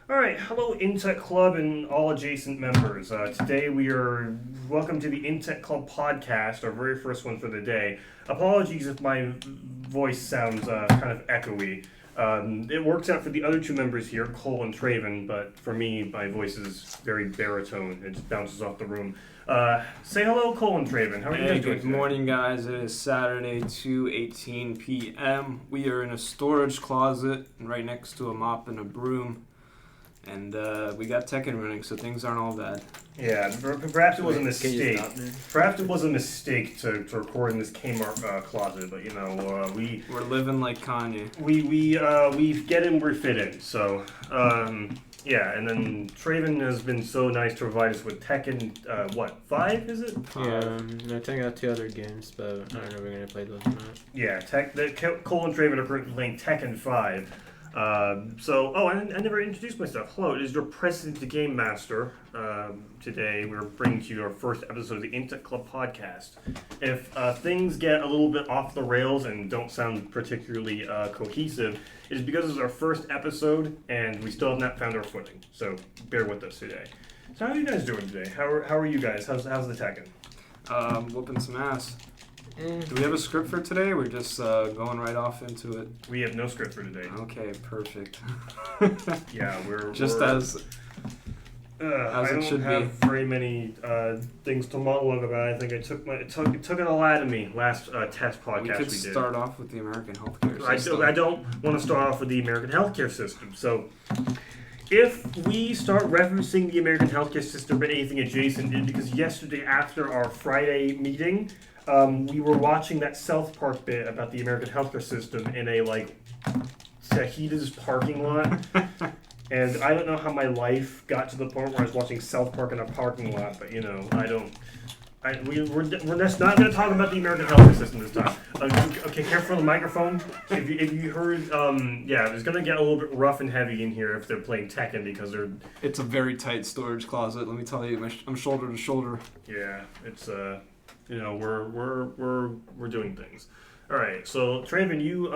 Alright, hello Intech Club and all adjacent members. Today welcome to the Intech Club podcast, our very first one for the day. Apologies if my voice sounds kind of echoey. It works out for the other two members here, Cole and Traven, but for me, my voice is very baritone. It just bounces off the room. Say hello, Cole and Traven. How are you guys doing Good today? morning, guys. It is Saturday, 2:18 p.m. We are in a storage closet right next to a mop and a broom. And we got Tekken running, so things aren't all bad. Yeah, perhaps it was a mistake. Perhaps it was a mistake to record in this Kmart closet, but We're living like Kanye. we get in, we fit in. So yeah, and then Traven has been so nice to provide us with Tekken. 5 is it? Yeah, I think I got 2 other games, but I don't know if we're gonna play those or not. Yeah, Cole and Traven are currently playing Tekken 5. I never introduced myself. Hello, it is your President, the Game Master. Today we're bringing to you our first episode of the Intech Club podcast. If things get a little bit off the rails and don't sound particularly cohesive, it is because it's our first episode and we still have not found our footing. So bear with us today. So how are you guys doing today? How are you guys? How's the Tekken? Whooping some ass. Do we have a script for today? We're just going right off into it. We have no script for today. Okay, perfect. Yeah, as it should be. I don't have very many things to monologue about. I think it took it all out of me last test podcast we did. Start off with the American healthcare system. I don't want to start off with the American healthcare system. So, if we start referencing the American healthcare system or anything adjacent, it's because yesterday after our Friday meeting, we were watching that South Park bit about the American healthcare system in a Sahida's parking lot. And I don't know how my life got to the point where I was watching South Park in a parking lot, but we're just not going to talk about the American healthcare system this time. Okay, careful on the microphone. If you heard, it's going to get a little bit rough and heavy in here if they're playing Tekken because they're. It's a very tight storage closet. Let me tell you, I'm shoulder to shoulder. Yeah, it's we're doing things. All right, so Traven, you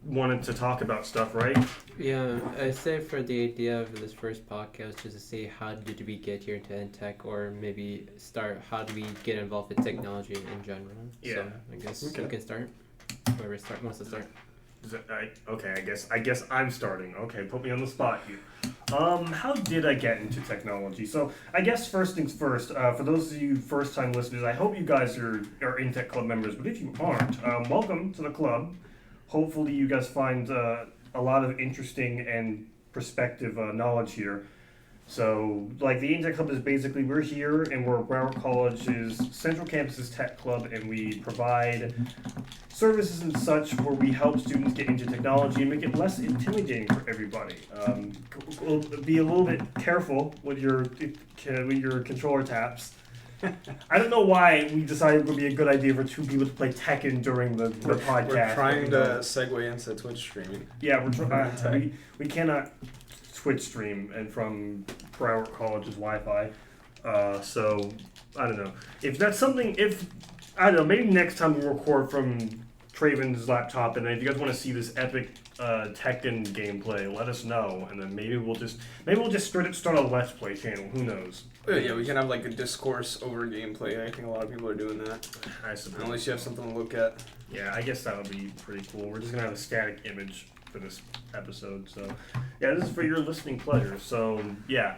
wanted to talk about stuff, right? Yeah, I say for the idea of this first podcast, just to say how did we get here into InTech, or maybe start how do we get involved with technology in general. Yeah. So I guess you can start. Whoever wants to start. I guess I'm starting. Okay, put me on the spot here. How did I get into technology? So I guess first things first, for those of you first-time listeners, I hope you guys are InTech Club members, but if you aren't, welcome to the club. Hopefully you guys find a lot of interesting and prospective knowledge here. So, the InTech Club is basically, we're here and we're Broward College's Central Campus's tech club, and we provide services and such where we help students get into technology and make it less intimidating for everybody. We'll be a little bit careful with your controller taps. I don't know why we decided it would be a good idea for 2 people to play Tekken during the podcast. We're trying to segue into Twitch streaming. Yeah, we cannot Twitch stream and from Broward College's Wi-Fi. So I don't know if that's something. Maybe next time we'll record from Traven's laptop, and if you guys want to see this epic Tekken gameplay, let us know, and then maybe we'll just straight up start a Let's Play channel. Who knows? Yeah, we can have a discourse over gameplay. I think a lot of people are doing that. I suppose. Unless you have something to look at. Yeah, I guess that would be pretty cool. We're just gonna have a static image for this episode. So, yeah, this is for your listening pleasure. So, yeah.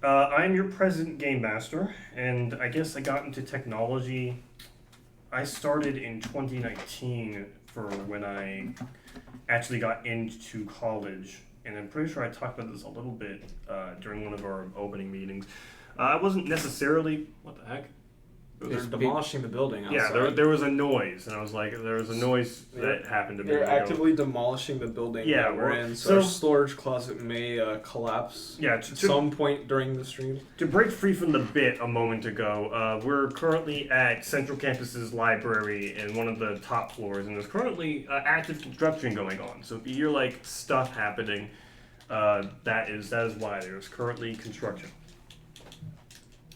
I'm your President Game Master, and I guess I got into technology. I started in 2019 for when I actually got into college, and I'm pretty sure I talked about this a little bit during one of our opening meetings. I wasn't necessarily... What the heck? They're demolishing the building outside. Yeah, there was a noise, and I was like, there was a noise that happened to me. They're actively demolishing the building that we're in, so our storage closet may collapse at some point during the stream. To break free from the bit a moment ago, we're currently at Central Campus's library in one of the top floors, and there's currently active construction going on. So if you hear stuff happening, that is why there's currently construction.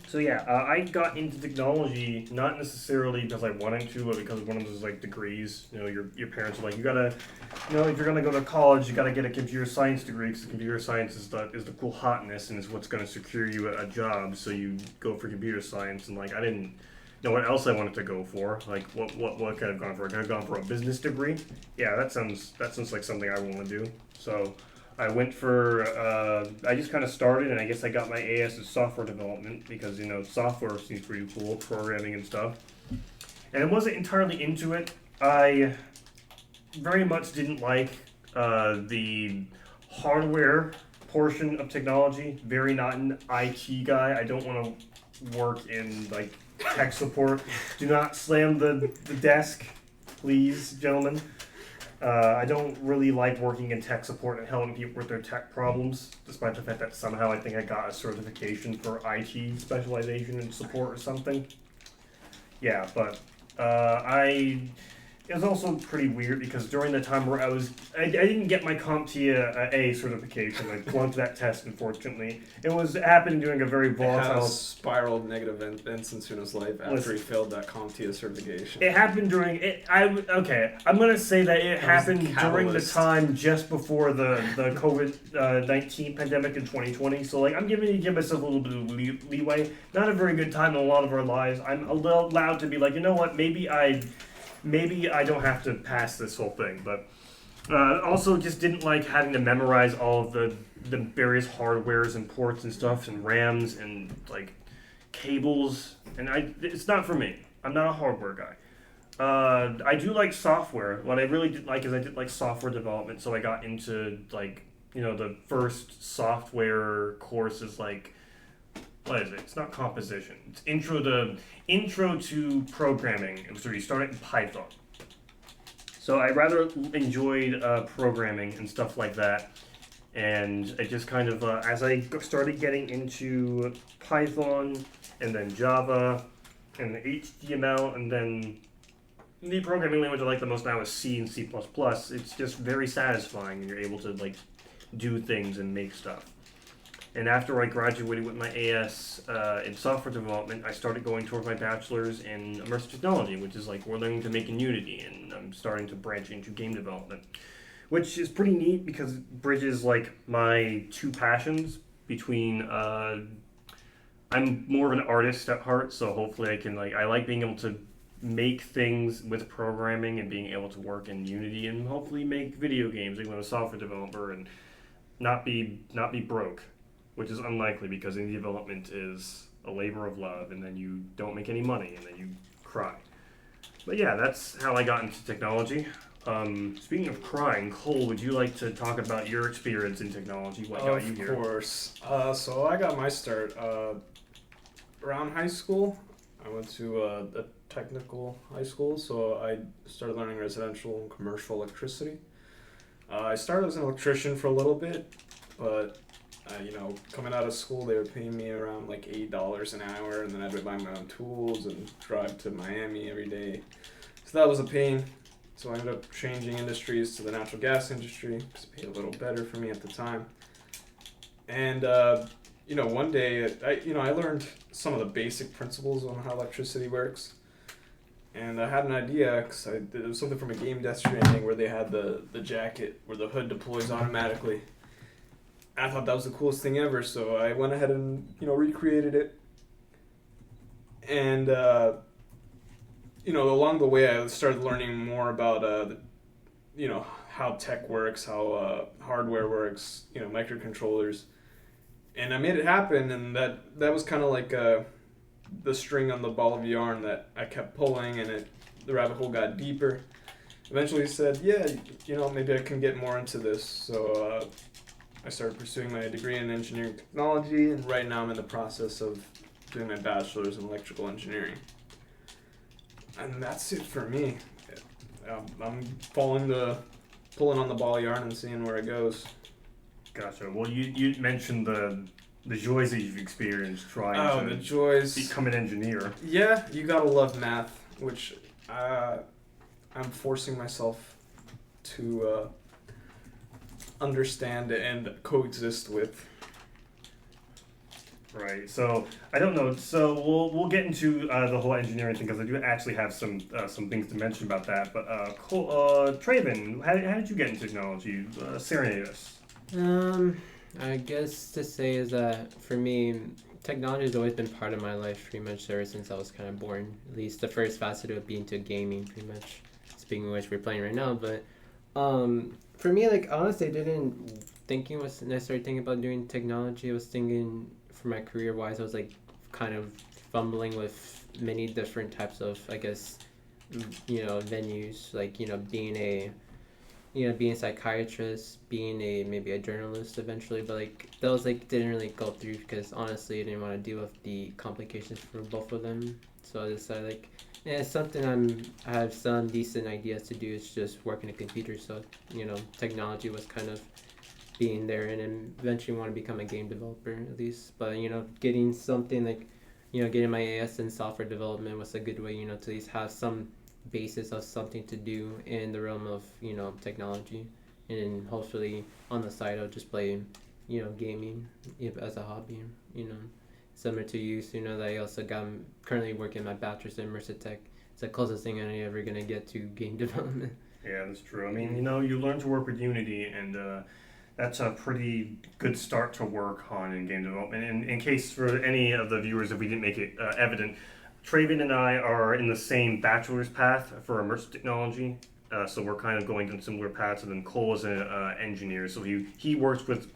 So yeah, I got into technology not necessarily because I wanted to, but because one of those like degrees. You know, your parents are like, you gotta, you know, if you're gonna go to college, you gotta get a computer science degree because computer science is the cool hotness and is what's gonna secure you a job. So you go for computer science, and like I didn't know what else I wanted to go for. Like what could I have gone for? I could have gone for a business degree. Yeah, that sounds like something I want to do. So I went for, I just kind of started, and I guess I got my AS in software development because, you know, software seems pretty cool, programming and stuff. And I wasn't entirely into it. I very much didn't like the hardware portion of technology. Very not an IT guy. I don't want to work in, like, tech support. Do not slam the desk, please, gentlemen. I don't really like working in tech support and helping people with their tech problems, despite the fact that somehow I think I got a certification for IT specialization and support or something. Yeah, but it was also pretty weird because during the time where I didn't get my CompTIA A certification. I flunked that test, unfortunately. It happened during a very volatile. It has spiraled negative events in Suna's life after he failed that ComTIA certification. It happened during it. I'm gonna say that it happened during the time just before the COVID-19 pandemic in 2020. So like I'm give myself a little bit of leeway. Not a very good time in a lot of our lives. I'm allowed to be like, you know what? Maybe I don't have to pass this whole thing, but also just didn't like having to memorize all of the various hardwares and ports and stuff and RAMs and like cables, and it's not for me. I'm not a hardware guy. I do like software. What I really did like is I did like software development, so I got into like, you know, the first software course is like, what is it? It's not composition. It's intro to programming. So you start it in Python. So I rather enjoyed programming and stuff like that. And I just kind of, as I started getting into Python and then Java and HTML and then the programming language I like the most now is C and C++. It's just very satisfying and you're able to like do things and make stuff. And after I graduated with my AS in software development, I started going towards my bachelor's in immersive technology, which is like we're learning to make in Unity, and I'm starting to branch into game development, which is pretty neat because it bridges like my two passions between. I'm more of an artist at heart, so hopefully I can I like being able to make things with programming and being able to work in Unity and hopefully make video games, like I'm a software developer and not be broke. Which is unlikely because indie development is a labor of love, and then you don't make any money, and then you cry. But yeah, that's how I got into technology. Speaking of crying, Cole, would you like to talk about your experience in technology? What got you here? Of course. So I got my start around high school. I went to a technical high school, so I started learning residential and commercial electricity. I started as an electrician for a little bit, but coming out of school, they were paying me around like $8 an hour, and then I'd buy my own tools and drive to Miami every day. So that was a pain. So I ended up changing industries to the natural gas industry because it paid a little better for me at the time. And one day, I learned some of the basic principles on how electricity works. And I had an idea because it was something from a game Death Stranding where they had the jacket where the hood deploys automatically. I thought that was the coolest thing ever, so I went ahead and, recreated it. And, along the way, I started learning more about, how tech works, how hardware works, microcontrollers. And I made it happen, and that was kind of like the string on the ball of yarn that I kept pulling, and the rabbit hole got deeper. Eventually I said, yeah, maybe I can get more into this, so I started pursuing my degree in engineering technology, and right now I'm in the process of doing my bachelor's in electrical engineering. And that's it for me. I'm pulling on the ball of yarn and seeing where it goes. Gotcha. Well, you mentioned the joys that you've experienced trying to become an engineer. Yeah, you gotta love math, which I'm forcing myself to understand and coexist with. Right. So I don't know. So we'll get into the whole engineering thing because I do actually have some things to mention about that. But Traven, how did you get into technology? Serenade us. I guess to say is that for me, technology has always been part of my life pretty much ever since I was kind of born. At least the first facet of it being to gaming, pretty much. Speaking of which, we're playing right now. But for me, like honestly, I didn't necessarily thinking about doing technology. I was thinking for my career wise, I was like kind of fumbling with many different types of, I guess, venues, like being a psychiatrist, being maybe a journalist eventually, but like those like didn't really go through because honestly I didn't want to deal with the complications for both of them. So I decided like it's something I have some decent ideas to do. It's just working a computer. So technology was kind of being there, and then eventually want to become a game developer at least. But getting something like getting my AS in software development was a good way to at least have some basis of something to do in the realm of technology, and hopefully on the side I'll just play gaming as a hobby, similar to you. So that I also currently working my bachelor's in immersive tech. It's the closest thing I'm ever gonna get to game development. Yeah, that's true. I mean, you learn to work with Unity, and that's a pretty good start to work on in game development. And in case for any of the viewers, if we didn't make it evident, Traven and I are in the same bachelor's path for immersive technology, so we're kind of going down similar paths. And then Cole is an engineer, so he works with.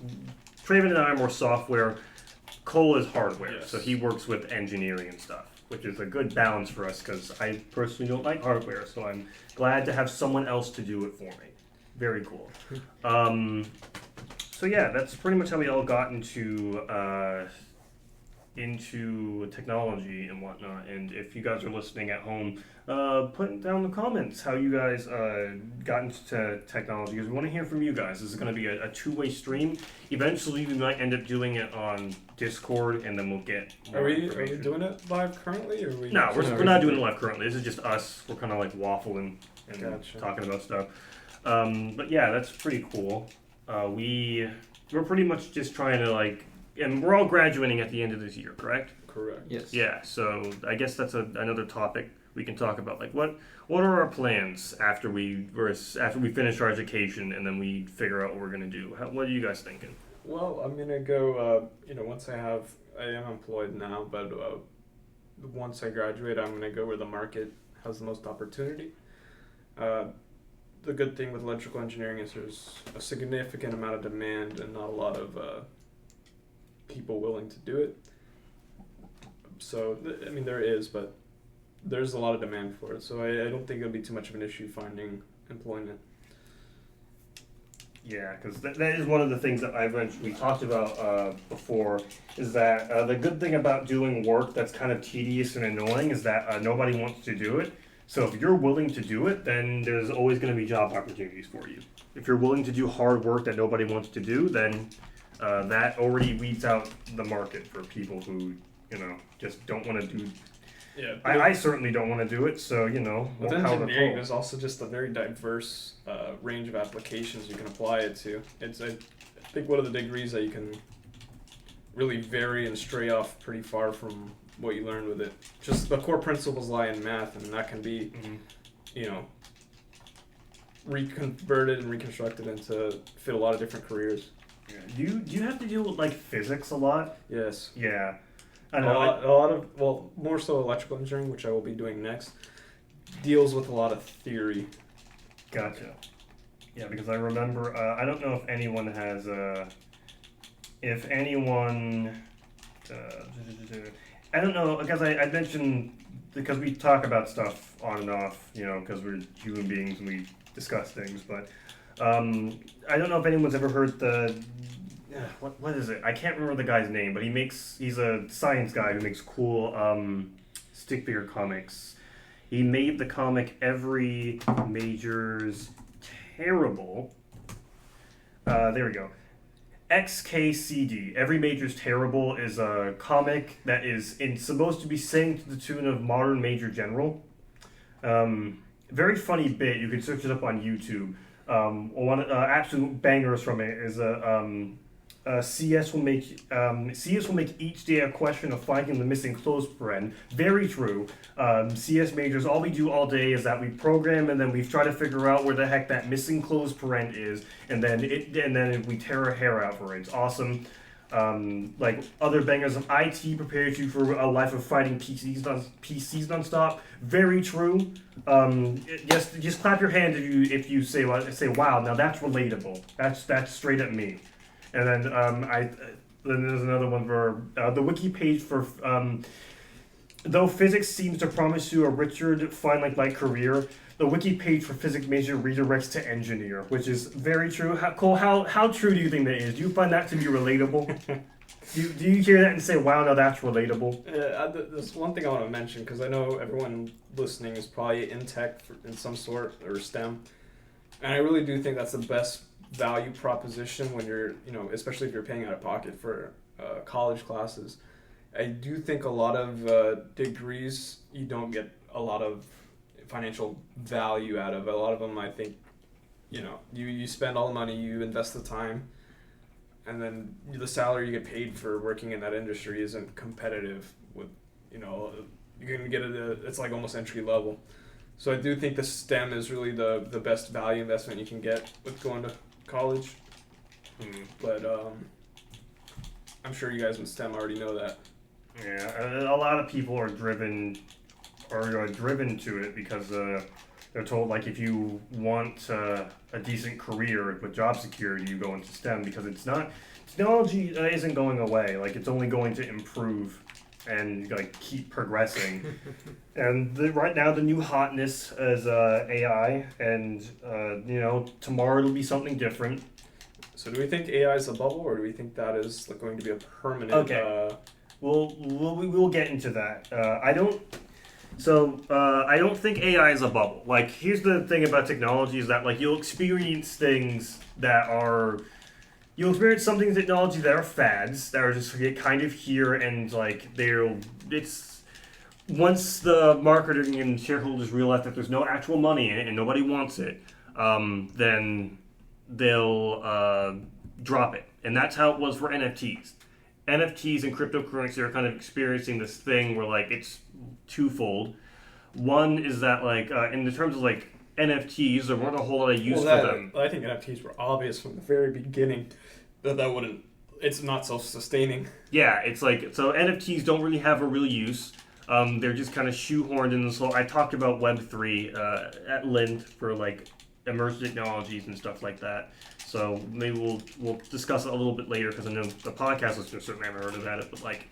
Traven and I are more software. Cole is hardware, Yes. so he works with engineering and stuff, which is a good balance for us because I personally don't like hardware, so I'm glad to have someone else to do it for me. Very cool. So yeah, that's pretty much how we all got into technology and whatnot. And if you guys are listening at home, put down in the comments how you guys got into technology, because we want to hear from you guys. This is going to be a two-way stream. Eventually we might end up doing it on Discord, and then we'll get more Are we information. doing it live currently, or are we? No, we're not doing it live currently. This is just us. We're kind of like waffling and Gotcha. talking about stuff. But yeah, that's pretty cool. We're pretty much just trying to and we're all graduating at the end of this year, correct? Correct. Yes. Yeah. So I guess that's another topic we can talk about. Like, what are our plans after we finish our education and then we figure out what we're gonna do? What are you guys thinking? Well, I'm gonna go. Once I am employed now, but once I graduate, I'm gonna go where the market has the most opportunity. The good thing with electrical engineering is there's a significant amount of demand and not a lot of people willing to do it. So, there is, but there's a lot of demand for it. So I don't think it'll be too much of an issue finding employment. Yeah, because that is one of the things that we talked about before, is that the good thing about doing work that's kind of tedious and annoying is that nobody wants to do it. So if you're willing to do it, then there's always going to be job opportunities for you. If you're willing to do hard work that nobody wants to do, then that already weeds out the market for people who, just don't want to do. Yeah, I certainly don't want to do it, so, with more power to engineering, Cole. there's also just a very diverse range of applications you can apply it to. I think one of the degrees that you can really vary and stray off pretty far from what you learned with it. Just the core principles lie in math, and that can be, reconverted and reconstructed into fit a lot of different careers. Yeah. Do you have to deal with physics a lot? Yes. Yeah. I A know. lot of, more so electrical engineering, which I will be doing next, deals with a lot of theory. Gotcha. Yeah, because I remember, I don't know if anyone has, I don't know, because I mentioned, because we talk about stuff on and off, because we're human beings and we discuss things, but I don't know if anyone's ever heard what is it? I can't remember the guy's name, but he's a science guy who makes cool stick figure comics. He made the comic Every Major's Terrible. There we go. XKCD. Every Major's Terrible is a comic that is supposed to be sang to the tune of Modern Major General. Very funny bit. You can search it up on YouTube. One absolute bangers from it is CS will make each day a question of finding the missing clothes paren. Very true. CS majors, all we do all day is that we program and then we try to figure out where the heck that missing clothes paren is, and then we tear our hair out for it. It's awesome. Like other bangers of IT prepares you for a life of fighting PCs nonstop. Very true. Just clap your hands if you say wow, now that's relatable. That's straight at me. And then then there's another one for the wiki page for though physics seems to promise you a richer, fun like light career. The wiki page for physics major redirects to engineer, which is very true. Cole, how true do you think that is? Do you find that to be relatable? do you hear that and say, wow, now that's relatable? There's one thing I want to mention, because I know everyone listening is probably in tech in some sort, or STEM. And I really do think that's the best value proposition when you're, especially if you're paying out of pocket for college classes. I do think a lot of degrees, you don't get a lot of financial value out of. A lot of them, I think, you spend all the money, you invest the time, and then the salary you get paid for working in that industry isn't competitive with, you're going to get it's like almost entry level. So I do think the STEM is really the best value investment you can get with going to college. But I'm sure you guys in STEM already know that. Yeah, a lot of people are driven to it because they're told, like, if you want a decent career with job security, you go into STEM, because technology isn't going away. Like, it's only going to improve and like keep progressing. And right now the new hotness is AI, and tomorrow it'll be something different. So do we think AI is a bubble, or do we think that is going to be a permanent? Okay. We'll get into that. I don't think AI is a bubble. Like, here's the thing about technology is that, like, you'll experience some things in technology that are fads, that are just kind of here, and like once the marketing and shareholders realize that there's no actual money in it and nobody wants it, then they'll drop it. And that's how it was for NFTs. NFTs and cryptocurrency are kind of experiencing this thing where, like, it's twofold. One is that, like, in the terms of, like, NFTs, there weren't a whole lot of use for them. I think NFTs were obvious from the very beginning that wouldn't. It's not self-sustaining. Yeah, it's like, so NFTs don't really have a real use. They're just kind of shoehorned in this whole. I talked about Web3 at length for, like, immersive technologies and stuff like that. So maybe we'll discuss it a little bit later, because I know the podcast listeners certainly haven't heard about it. But, like,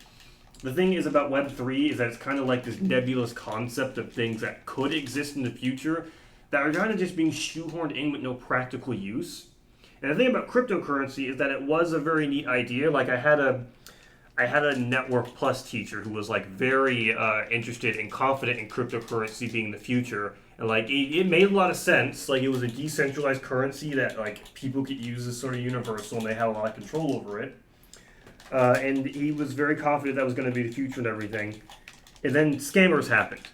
the thing is about Web3 is that it's kind of like this nebulous concept of things that could exist in the future that are kind of just being shoehorned in with no practical use. And the thing about cryptocurrency is that it was a very neat idea. Like, I had a Network Plus teacher who was, like, very interested and confident in cryptocurrency being the future. And, like, it made a lot of sense. Like, it was a decentralized currency that, like, people could use as sort of universal, and they had a lot of control over it. And he was very confident that was going to be the future and everything. And then scammers happened.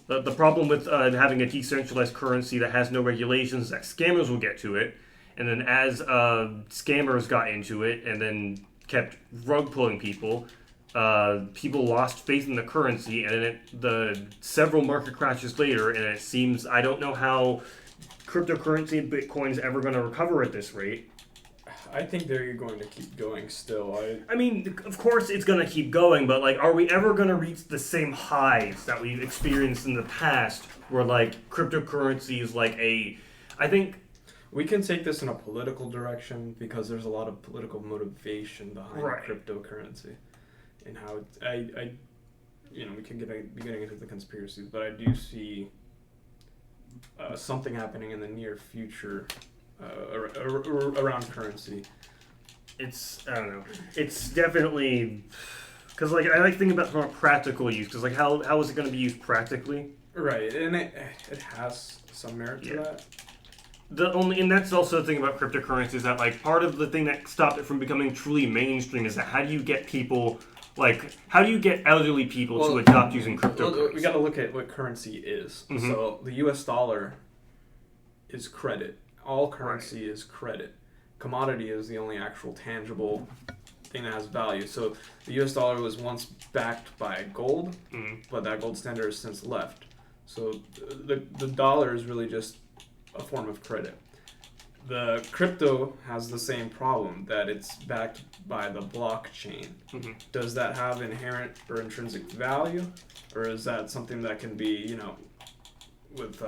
The problem with having a decentralized currency that has no regulations is that scammers will get to it. And then as scammers got into it and then kept rug pulling people, people lost faith in the currency, and then several market crashes later, and it seems, I don't know how cryptocurrency and Bitcoin is ever going to recover at this rate. I think they're going to keep going still. I mean, of course it's going to keep going, but, like, are we ever going to reach the same highs that we've experienced in the past, where, like, cryptocurrency is like I think we can take this in a political direction, because there's a lot of political motivation behind cryptocurrency, and how we can be getting into the conspiracies, but I do see something happening in the near future around currency. I don't know. It's definitely, because, like, I like thinking about it from a practical use, because, like, how is it going to be used practically? Right, and it has some merit to that. And that's also the thing about cryptocurrency, is that, like, part of the thing that stopped it from becoming truly mainstream is that how do you get elderly people to adopt using cryptocurrency? We got to look at what currency is. Mm-hmm. So the U.S. dollar is credit. All currency is credit. commodity is the only actual tangible thing that has value. So the U.S. dollar was once backed by gold, but that gold standard has since left. So the dollar is really just a form of credit. The crypto has the same problem, that it's backed by the blockchain. Does that have inherent or intrinsic value, or is that something that can be, with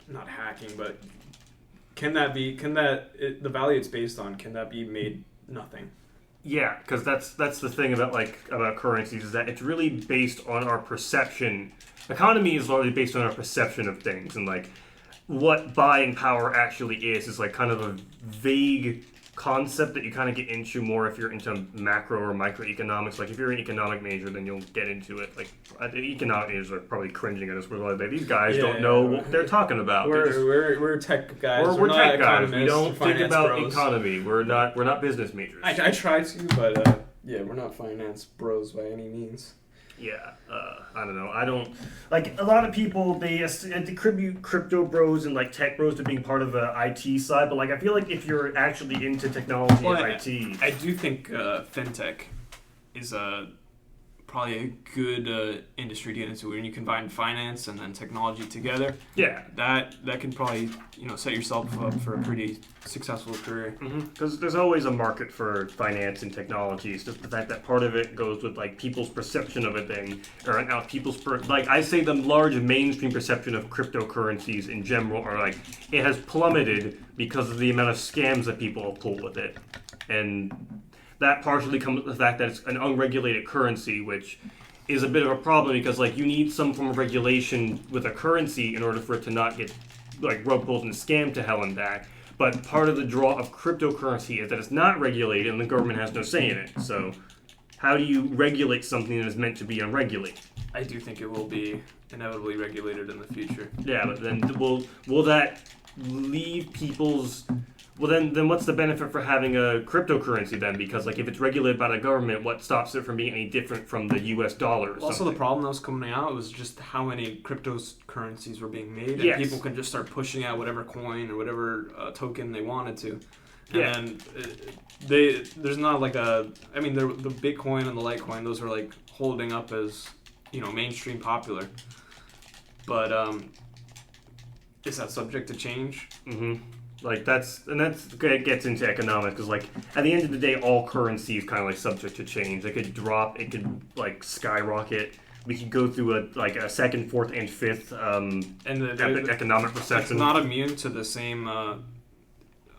not hacking, but the value it's based on, can that be made nothing? Yeah, because that's the thing about currencies, is that it's really based on our perception. Economy is largely based on our perception of things, and what buying power actually is kind of a vague concept that you kind of get into more if you're into macro or microeconomics. Like if you're an economic major, then you'll get into it. Like the economic majors are probably cringing at us. We're like, these guys don't know what they're talking about. We're tech guys. We're not tech guys. We economists, don't think about bros. Economy. We're not business majors. I try to, but we're not finance bros by any means. Yeah, I don't know. I don't a lot of people. They attribute crypto bros and tech bros to being part of the IT side, but I feel like if you're actually into technology and IT, I do think fintech is probably a good industry to get into, when you combine finance and then technology together. Yeah, that can probably set yourself up for a pretty successful career. Because there's always a market for finance and technology. It's just the fact that part of it goes with people's perception of a thing, or now people's I say the large mainstream perception of cryptocurrencies in general, or it has plummeted because of the amount of scams that people have pulled with it, and that partially comes with the fact that it's an unregulated currency, which is a bit of a problem because you need some form of regulation with a currency in order for it to not get rug pulled and scammed to hell and back. But part of the draw of cryptocurrency is that it's not regulated and the government has no say in it. So how do you regulate something that is meant to be unregulated? I do think it will be inevitably regulated in the future. Yeah, but then will that leave people's... Well, then what's the benefit for having a cryptocurrency then? Because if it's regulated by the government, what stops it from being any different from the U.S. dollar or Also, the problem that was coming out was just how many cryptocurrencies were being made, and people can just start pushing out whatever coin or whatever token they wanted to. And then there's not the Bitcoin and the Litecoin, those are holding up as mainstream popular. But is that subject to change? That gets into economics, because at the end of the day, all currency is kind of subject to change. It could drop, it could skyrocket. We could go through a second, fourth, and fifth economic recession. It's not immune to the same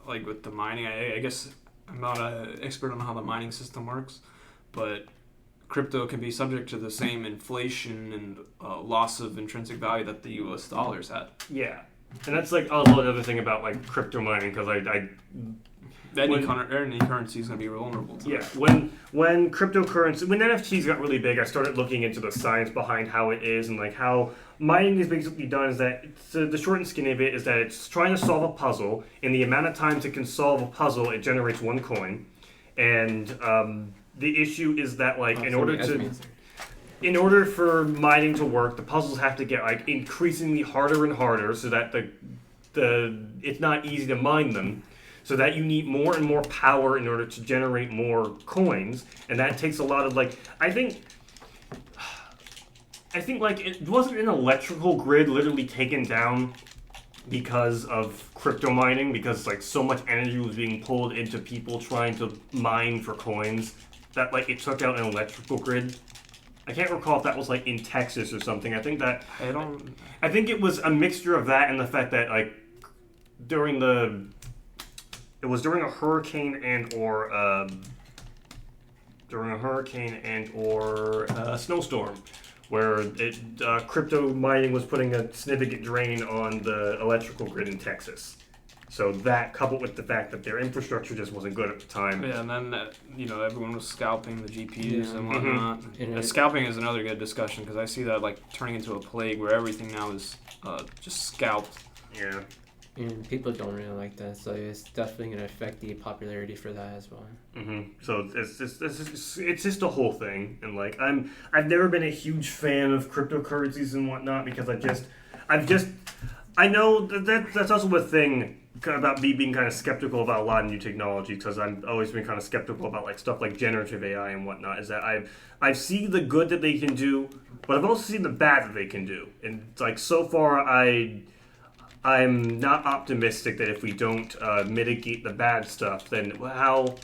with the mining. I guess I'm not an expert on how the mining system works, but crypto can be subject to the same inflation and loss of intrinsic value that the U.S. dollar's at. Yeah. And that's another thing about crypto mining, because any currency is going to be vulnerable to that. When NFTs got really big, I started looking into the science behind how it is, and how mining is basically done. Is that the short and skinny of it is that it's trying to solve a puzzle. In the amount of times it can solve a puzzle, it generates one coin, and the issue is that in order for mining to work, the puzzles have to get increasingly harder and harder, so that it's not easy to mine them. So that you need more and more power in order to generate more coins, and that takes a lot of I think it wasn't an electrical grid literally taken down because of crypto mining, because so much energy was being pulled into people trying to mine for coins that it took out an electrical grid. I can't recall if that was in Texas or something. I think it was a mixture of that and the fact that during a hurricane and or a snowstorm, where crypto mining was putting a significant drain on the electrical grid in Texas. So that, coupled with the fact that their infrastructure just wasn't good at the time. Yeah, and then everyone was scalping the GPUs and whatnot. Mm-hmm. Scalping is another good discussion, because I see that turning into a plague where everything now is just scalped. Yeah. And people don't really like that, so it's definitely going to affect the popularity for that as well. Mm-hmm. So it's just a whole thing, and I've never been a huge fan of cryptocurrencies and whatnot, because I know that's also a thing about me being kind of skeptical about a lot of new technology, because I've always been kind of skeptical about like stuff like generative AI and whatnot, is that I've seen the good that they can do, but I've also seen the bad that they can do. And like so far, I'm not optimistic that if we don't mitigate the bad stuff, then how.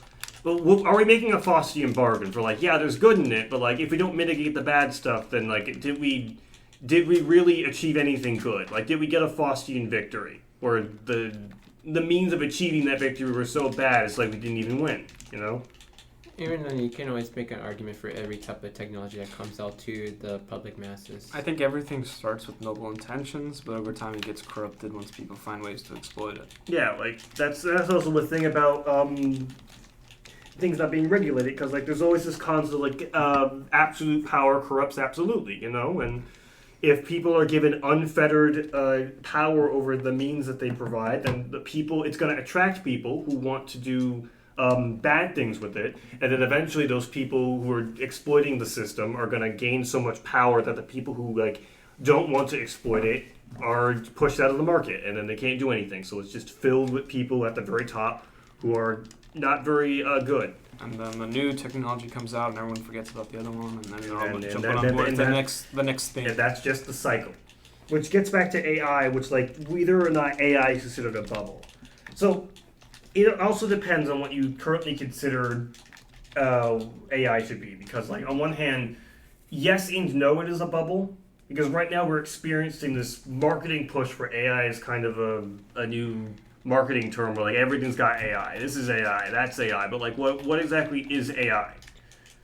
Well, are we making a Faustian bargain for like, yeah, there's good in it, but like if we don't mitigate the bad stuff, then like did we really achieve anything good? Like did we get a Faustian victory, or the means of achieving that victory were so bad it's like we didn't even win, you know? Even then, you can always make an argument for every type of technology that comes out to the public masses. I think everything starts with noble intentions, but over time it gets corrupted once people find ways to exploit it. Yeah, like that's also the thing about things not being regulated, because like there's always this concept like absolute power corrupts absolutely, you know, and if people are given unfettered power over the means that they provide, then it's going to attract people who want to do bad things with it, and then eventually those people who are exploiting the system are going to gain so much power that the people who like don't want to exploit it are pushed out of the market, and then they can't do anything. So it's just filled with people at the very top who are not very good. And then the new technology comes out, and everyone forgets about the other one, and then they're all jumping that- on board and the that- next thing. And that's just the cycle. Which gets back to AI, which like whether or not AI is considered a bubble. So it also depends on what you currently consider AI should be, because like on one hand, yes and no, it is a bubble, because right now we're experiencing this marketing push where AI is kind of a new marketing term where like everything's got AI. This is AI, that's AI, but like what exactly is AI?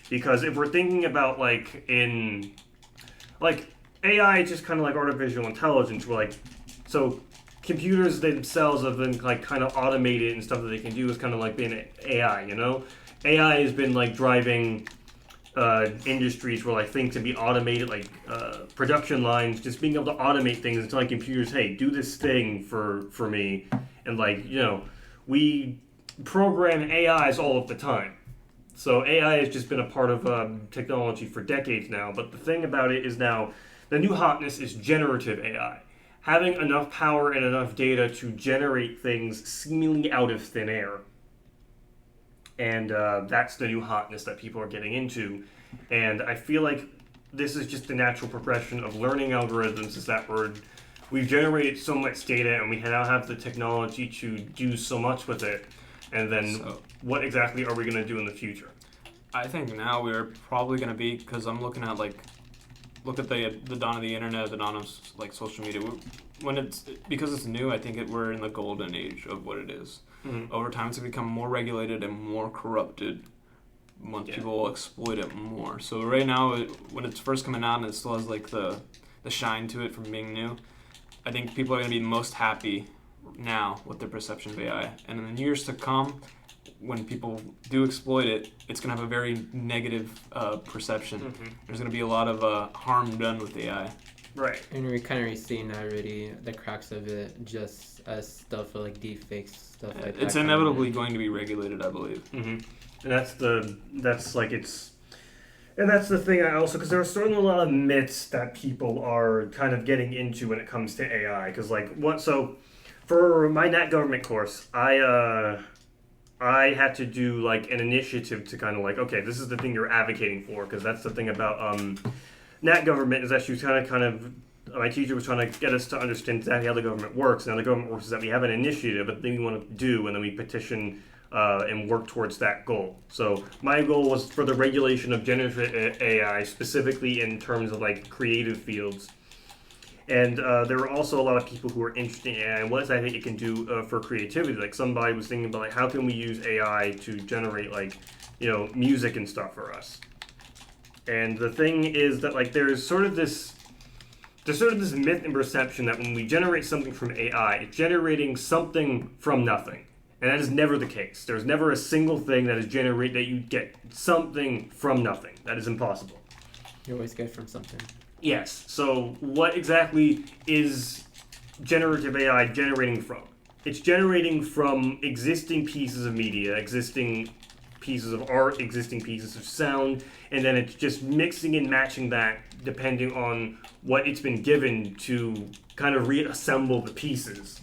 Because if we're thinking about like AI is just kind of like artificial intelligence, where like so computers themselves have been like kind of automated, and stuff that they can do is kind of like being AI, you know? AI has been like driving industries where like things can be automated, like production lines, just being able to automate things and telling computers, hey, do this thing for me. And like, you know, we program AIs all of the time. So AI has just been a part of technology for decades now. But the thing about it is now, the new hotness is generative AI. Having enough power and enough data to generate things seemingly out of thin air. And that's the new hotness that people are getting into. And I feel like this is just the natural progression of learning algorithms, is that we've generated so much data and we now have the technology to do so much with it. And then what exactly are we going to do in the future? I think now we're probably going to be, because I'm looking at look at the dawn of the internet, the dawn of like social media. Because it's new, I think we're in the golden age of what it is. Mm-hmm. Over time, it's going to become more regulated and more corrupted once people will exploit it more. So right now, when it's first coming out and it still has like the shine to it from being new, I think people are going to be most happy now with their perception of AI. And in the years to come, when people do exploit it, it's going to have a very negative perception. Mm-hmm. There's going to be a lot of harm done with AI. Right. And we're kind of seeing already the cracks of it, just as stuff like deepfakes, stuff like that. It's inevitably going to be regulated, I believe. Mm-hmm. And that's the thing. I also, because there are certainly a lot of myths that people are kind of getting into when it comes to AI. Because so for my Nat government course, I had to do like an initiative to kind of like, okay, this is the thing you're advocating for, because that's the thing about Nat government, is that she was kind of my teacher was trying to get us to understand exactly how the government works. Now the government works is that we have an initiative, a thing we want to do, and then we petition and work towards that goal. So my goal was for the regulation of generative AI, specifically in terms of like creative fields. And there were also a lot of people who were interested in AI and what exactly it can do for creativity. Like somebody was thinking about like, how can we use AI to generate like, you know, music and stuff for us. And the thing is that like there's sort of this myth and perception that when we generate something from AI, it's generating something from nothing. And that is never the case. There's never a single thing that you get something from nothing. That is impossible. You always get from something. Yes. So what exactly is generative AI generating from? It's generating from existing pieces of media, existing pieces of art, existing pieces of sound, and then it's just mixing and matching that depending on what it's been given to kind of reassemble the pieces.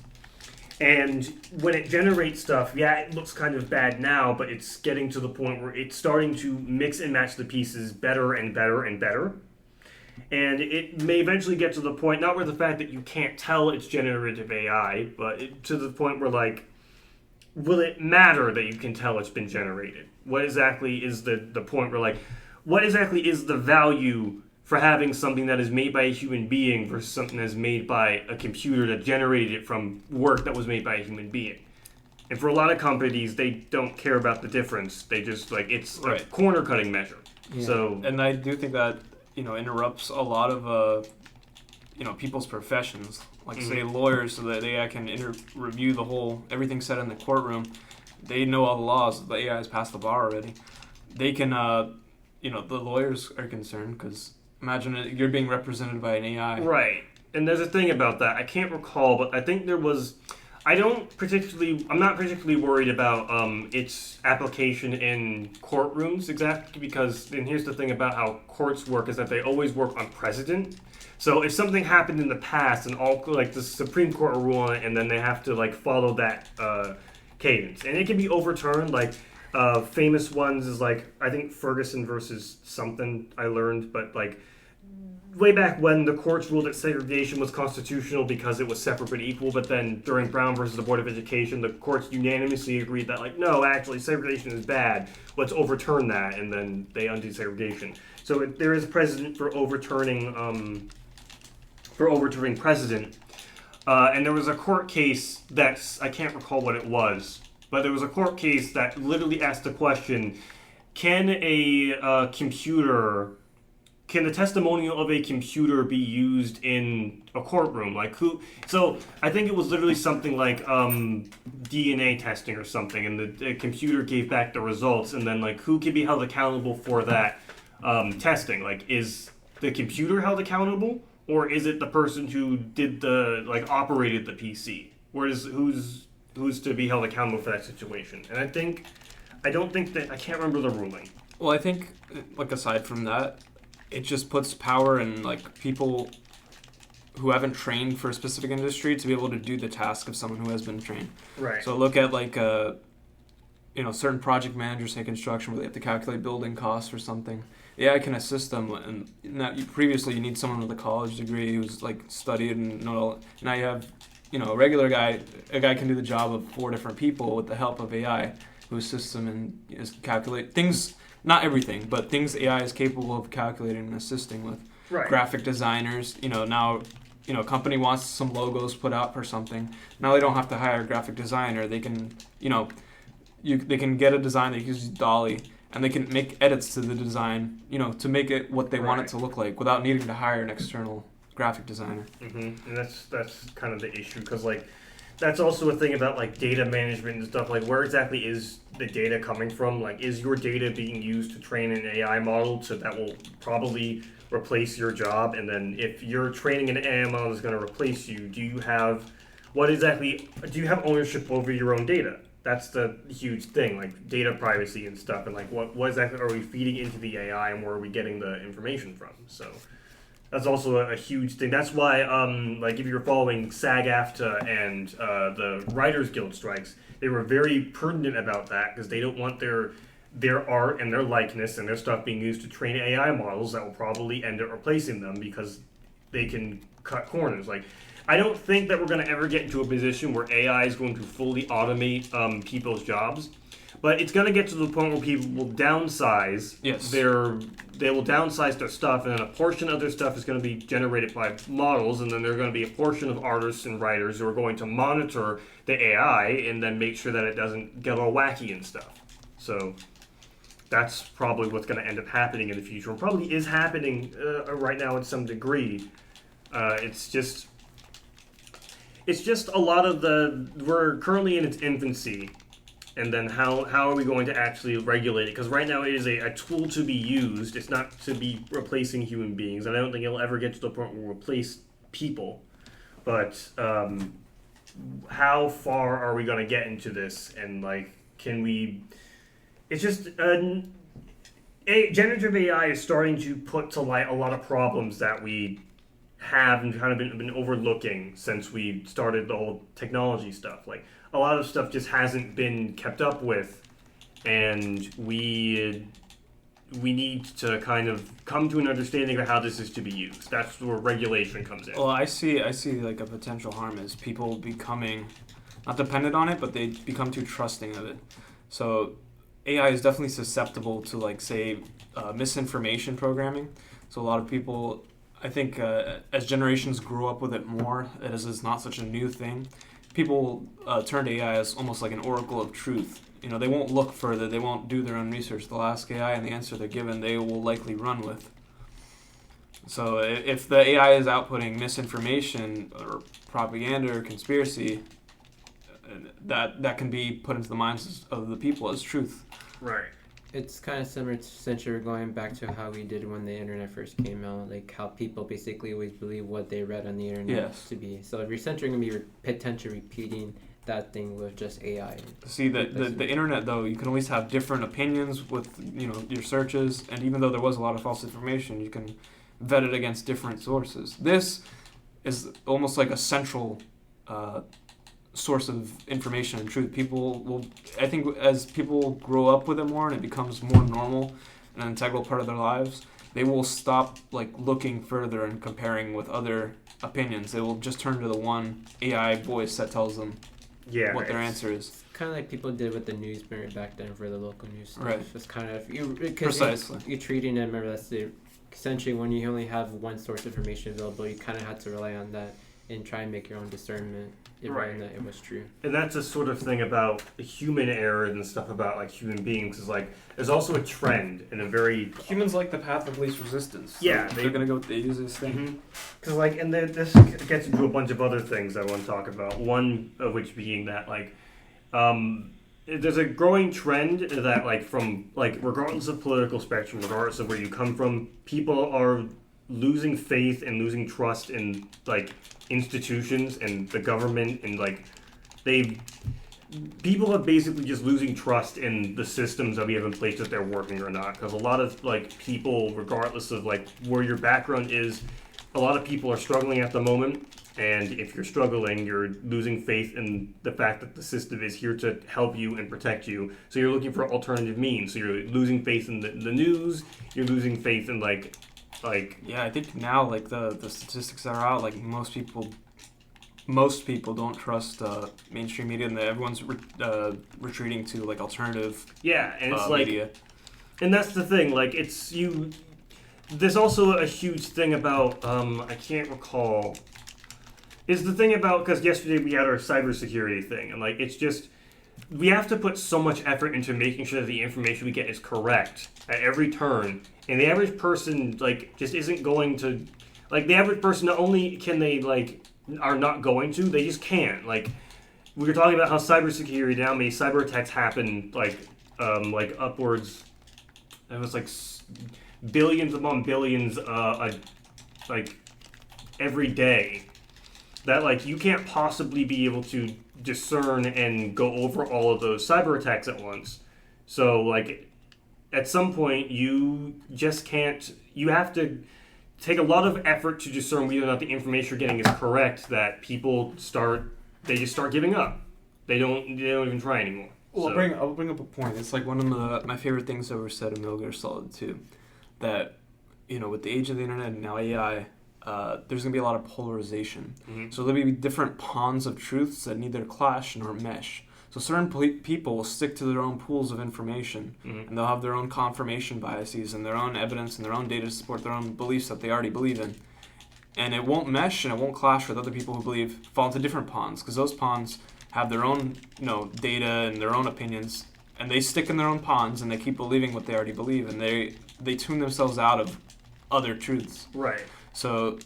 And when it generates stuff, yeah, it looks kind of bad now, but it's getting to the point where it's starting to mix and match the pieces better and better and better. And it may eventually get to the point, not where the fact that you can't tell it's generative AI, but to the point where, like, will it matter that you can tell it's been generated? What exactly is the point where, like, what exactly is the value for having something that is made by a human being versus something that's made by a computer that generated it from work that was made by a human being? And for a lot of companies, they don't care about the difference. They just, like, it's a corner-cutting measure. Yeah. So, And I do think that, interrupts a lot of, people's professions. Like, say, lawyers, so that AI can review everything said in the courtroom. They know all the laws. The AI has passed the bar already. They can, the lawyers are concerned because imagine you're being represented by an AI. right. And there's a thing about that. I can't recall, but I think there was... I'm not particularly worried about its application in courtrooms exactly because, and here's the thing about how courts work, is that they always work on precedent. So if something happened in the past and all, like, the Supreme Court will rule on it, and then they have to, like, follow that cadence. And it can be overturned, like, famous ones is, like, I think Ferguson versus something I learned, but, like, way back when the courts ruled that segregation was constitutional because it was separate but equal, but then during Brown versus the Board of Education, the courts unanimously agreed that, like, no, actually, segregation is bad. Let's overturn that, and then they undid segregation. So there is a precedent for overturning precedent. And there was a court case I can't recall what it was, but there was a court case that literally asked the question: Can the testimonial of a computer be used in a courtroom? Like, who? So I think it was literally something like DNA testing or something, and the computer gave back the results, and then, like, who can be held accountable for that testing? Like, is the computer held accountable, or is it the person who did operated the PC? Who's to be held accountable for that situation? And I can't remember the ruling. Well, I think, like, aside from that, it just puts power in, like, people who haven't trained for a specific industry to be able to do the task of someone who has been trained. Right. So look at, like, certain project managers in construction where they have to calculate building costs or something. The AI can assist them, and previously you need someone with a college degree who's, like, studied and know all. Now you have, a regular guy. A guy can do the job of 4 different people with the help of AI, who assists them and calculate things. Not everything, but things AI is capable of calculating and assisting with. Right. Graphic designers, now, a company wants some logos put out for something. Now they don't have to hire a graphic designer. They can, they can get a design that uses Dolly, and they can make edits to the design, to make it what they want it to look like without needing to hire an external graphic designer. Mm-hmm. And that's kind of the issue, because, like, that's also a thing about, like, data management and stuff. Like, where exactly is the data coming from? Like, is your data being used to train an AI model that will probably replace your job? And then if you're training an AI model that's going to replace you, do you have ownership over your own data? That's the huge thing, like data privacy and stuff. And, like, what exactly are we feeding into the AI, and where are we getting the information from? So that's also a huge thing. That's why, like, if you're following SAG-AFTRA and the Writers Guild strikes, they were very prudent about that, because they don't want their art and their likeness and their stuff being used to train AI models that will probably end up replacing them, because they can cut corners. Like, I don't think that we're going to ever get into a position where AI is going to fully automate people's jobs. But it's going to get to the point where people will downsize they will downsize their stuff, and then a portion of their stuff is going to be generated by models, and then there's going to be a portion of artists and writers who are going to monitor the AI and then make sure that it doesn't get all wacky and stuff. So that's probably what's going to end up happening in the future. It probably is happening right now in some degree. It's just a lot of we're currently in its infancy. And then how are we going to actually regulate it? Because right now it is a tool to be used. It's not to be replacing human beings. And I don't think it'll ever get to the point where we'll replace people. But how far are we going to get into this? And, like, can we... It's just... generative AI is starting to put to light a lot of problems that we have and kind of been overlooking since we started the whole technology stuff. Like a lot of stuff just hasn't been kept up with, and we need to kind of come to an understanding of how this is to be used. That's where regulation comes in. Well, I see like a potential harm is people becoming not dependent on it, but they become too trusting of it. So AI is definitely susceptible to, like, say, misinformation programming. So a lot of people, I think, as generations grow up with it more, it's not such a new thing. People turn to AI as almost like an oracle of truth. You know, they won't look further. They won't do their own research. They'll ask AI, and the answer they're given, they will likely run with. So if the AI is outputting misinformation or propaganda or conspiracy, that can be put into the minds of the people as truth. Right. It's kind of similar to, since you're going back to how we did when the internet first came out, like how people basically always believe what they read on the internet to be. So if you're essentially going to be potentially repeating that thing with just AI. See, the internet, though, you can always have different opinions with, you know, your searches, and even though there was a lot of false information, you can vet it against different sources. This is almost like a central source of information and truth. People will, I think, as people grow up with it more and it becomes more normal and an integral part of their lives, they will stop, like, looking further and comparing with other opinions. They will just turn to the one AI voice that tells them what their answer is. Kind of like people did with the newspaper back then for the local news stuff. Right. It's kind of Precisely. You're treating it. Remember, that's essentially when you only have one source of information available, you kind of had to rely on that and try and make your own discernment. Right. That it was true. And that's a sort of thing about human error and stuff about, like, human beings. Is like there's also a trend and a very Humans like the path of least resistance. So yeah, they're gonna go with the easiest thing. Because like, and this gets into a bunch of other things I want to talk about. One of which being that, like, there's a growing trend that, like, from, like, regardless of political spectrum, regardless of where you come from, people are losing faith and losing trust in, like, institutions and the government, and, like, people are basically just losing trust in the systems that we have in place, that they're working or not. Because a lot of, like, people, regardless of, like, where your background is, a lot of people are struggling at the moment. And if you're struggling, you're losing faith in the fact that the system is here to help you and protect you. So you're looking for alternative means. So you're losing faith in the news. You're losing faith in, like. Yeah, I think now, like, the statistics that are out, like, most people don't trust mainstream media, and everyone's retreating to, like, alternative and it's like media. And that's the thing, like, it's you. There's also a huge thing about I can't recall. Is the thing about, because yesterday we had our cybersecurity thing, and, like, it's just, we have to put so much effort into making sure that the information we get is correct at every turn, and the average person, like, just isn't going to, like, the average person, not only can they, like, are not going to, they just can't. Like, we were talking about how cybersecurity, now many cyber attacks happen, like upwards, it was like billions upon billions, like, every day. That, like, you can't possibly be able to discern and go over all of those cyber attacks at once. So, like, at some point, you just can't. You have to take a lot of effort to discern whether or not the information you're getting is correct. That people they just start giving up. They don't even try anymore. Well, I'll bring up a point. It's like one of my favorite things that were said in Metal Gear Solid 2, that, you know, with the age of the internet and now AI. There's going to be a lot of polarization. Mm-hmm. So there'll be different pawns of truths that neither clash nor mesh. So certain people will stick to their own pools of information, and they'll have their own confirmation biases and their own evidence and their own data to support their own beliefs that they already believe in. And it won't mesh and it won't clash with other people who fall into different pawns, because those pawns have their own, you know, data and their own opinions, and they stick in their own pawns and they keep believing what they already believe, and they tune themselves out of other truths. Right. So,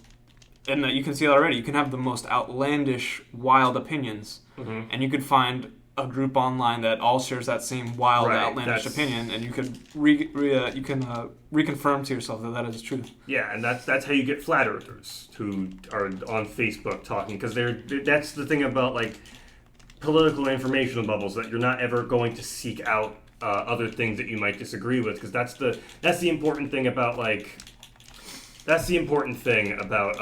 and you can see that already. You can have the most outlandish, wild opinions, and you could find a group online that all shares that same wild, outlandish opinion, and you could reconfirm to yourself that is truth. Yeah, and that's how you get flat earthers who are on Facebook talking, because that's the thing about, like, political informational bubbles, that you're not ever going to seek out other things that you might disagree with, because that's the important thing about, like. that's the important thing about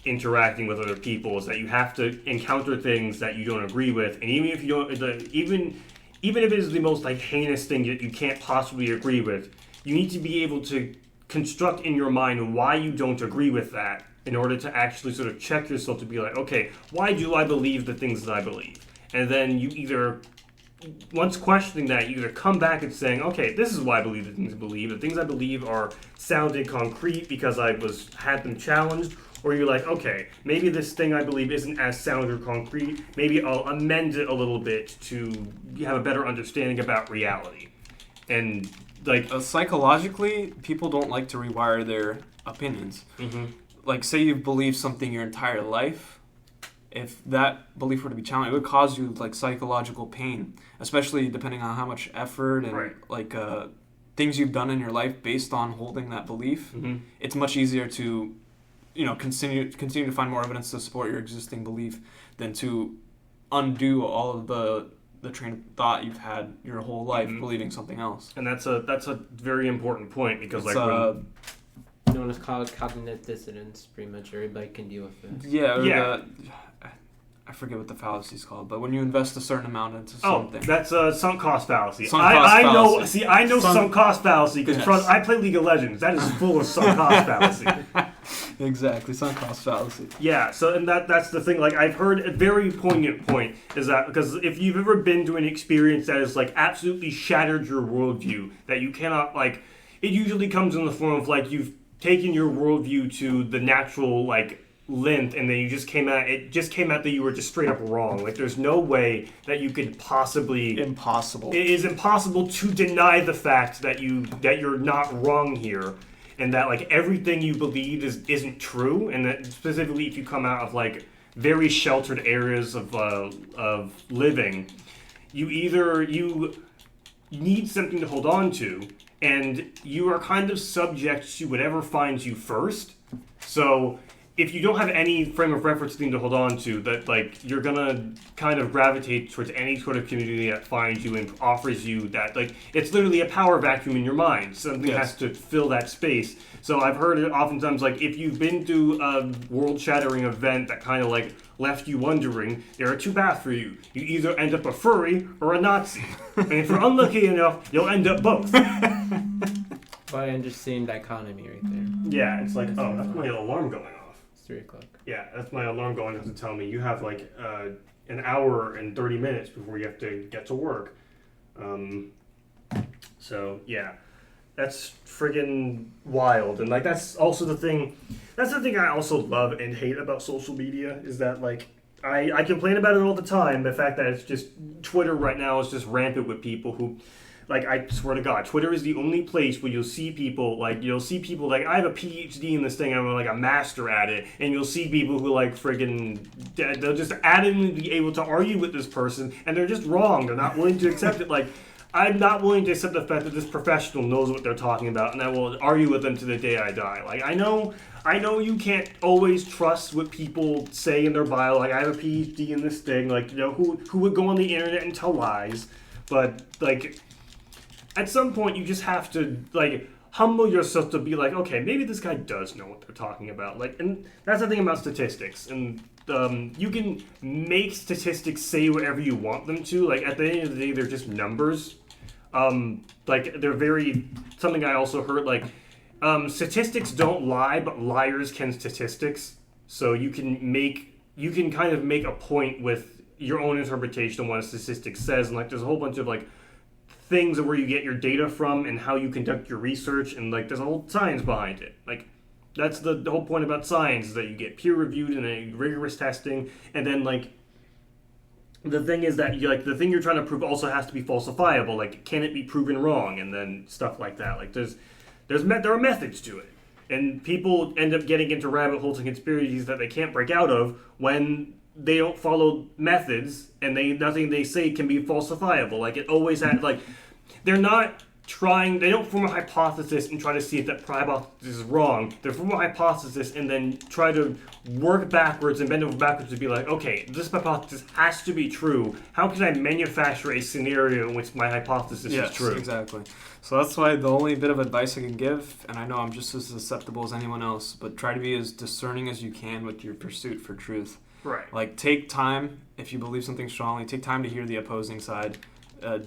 interacting with other people, is that you have to encounter things that you don't agree with, and even if you don't, even if it is the most like heinous thing that you can't possibly agree with, you need to be able to construct in your mind why you don't agree with that in order to actually sort of check yourself to be like, okay, why do I believe the things that I believe? And then you either, once questioning that, you either come back and saying, okay, this is why I believe the things I believe. The things I believe are sound and concrete because I had them challenged. Or you're like, okay, maybe this thing I believe isn't as sound or concrete. Maybe I'll amend it a little bit to have a better understanding about reality. And like psychologically, people don't like to rewire their opinions. Mm-hmm. Like, say you've believed something your entire life. If that belief were to be challenged, it would cause you like psychological pain, especially depending on how much effort and like things you've done in your life based on holding that belief. Mm-hmm. It's much easier to continue to find more evidence to support your existing belief than to undo all of the train of thought you've had your whole life believing something else. And that's a very important point because it's, known as cognitive dissonance. Pretty much everybody can deal with it. Yeah. I forget what the fallacy is called, but when you invest a certain amount into something. Oh, that's a sunk cost fallacy. I know sunk cost fallacy because I play League of Legends. That is full of sunk cost fallacy. Exactly, sunk cost fallacy. Yeah, so and that's the thing. Like, I've heard a very poignant point is that because if you've ever been to an experience that has like absolutely shattered your worldview, that you cannot like, it usually comes in the form of like you've taken your worldview to the natural like length, and then it just came out that you were just straight up wrong. Like, there's no way that you could possibly. Impossible. It is impossible to deny the fact that you're not wrong here, and that like everything you believe isn't true, and that specifically if you come out of like very sheltered areas of living, you need something to hold on to, and you are kind of subject to whatever finds you first. So if you don't have any frame of reference thing to hold on to, that like you're gonna kind of gravitate towards any sort of community that finds you and offers you that, like, it's literally a power vacuum in your mind. Something has to fill that space. So I've heard it oftentimes, like, if you've been through a world-shattering event that kind of like left you wondering, there are two paths for you. You either end up a furry or a Nazi. And if you're unlucky enough, you'll end up both. Quite an interesting dichotomy right there. Yeah, it's like, oh, that's my alarm going off. 3 o'clock. Yeah, that's my alarm going off to tell me you have like an hour and 30 minutes before you have to get to work. So yeah, that's friggin' wild. And like that's also the thing. That's the thing I also love and hate about social media is that like I complain about it all the time. The fact that it's just Twitter right now is just rampant with people who. Like, I swear to God, Twitter is the only place where you'll see people, like, I have a PhD in this thing, I'm, like, a master at it, and you'll see people who, like, friggin', they'll just adamantly be able to argue with this person, and they're just wrong, they're not willing to accept it, like, I'm not willing to accept the fact that this professional knows what they're talking about, and I will argue with them to the day I die. Like, I know you can't always trust what people say in their bio, like, I have a PhD in this thing, like, you know, who would go on the internet and tell lies, but, like, at some point, you just have to, like, humble yourself to be like, okay, maybe this guy does know what they're talking about. Like, and that's the thing about statistics. And you can make statistics say whatever you want them to. Like, at the end of the day, they're just numbers. Like, they're very, something I also heard, like, statistics don't lie, but liars can statistics. So you can kind of make a point with your own interpretation of what a statistic says. And, like, there's a whole bunch of, like, things where you get your data from and how you conduct your research, and like there's a whole science behind it. Like that's the whole point about science is that you get peer reviewed and a rigorous testing, and then like the thing is that the thing you're trying to prove also has to be falsifiable. Like, can it be proven wrong, and then stuff like that. Like there are methods to it, and people end up getting into rabbit holes and conspiracies that they can't break out of when they don't follow methods, and nothing they say can be falsifiable. Like, it always had, like, they're not they don't form a hypothesis and try to see if that hypothesis is wrong. They form a hypothesis and then try to work backwards and bend over backwards to be like, okay, this hypothesis has to be true. How can I manufacture a scenario in which my hypothesis is true? Yes, exactly. So that's why the only bit of advice I can give, and I know I'm just as susceptible as anyone else, but try to be as discerning as you can with your pursuit for truth. Right. Like, take time, if you believe something strongly, take time to hear the opposing side.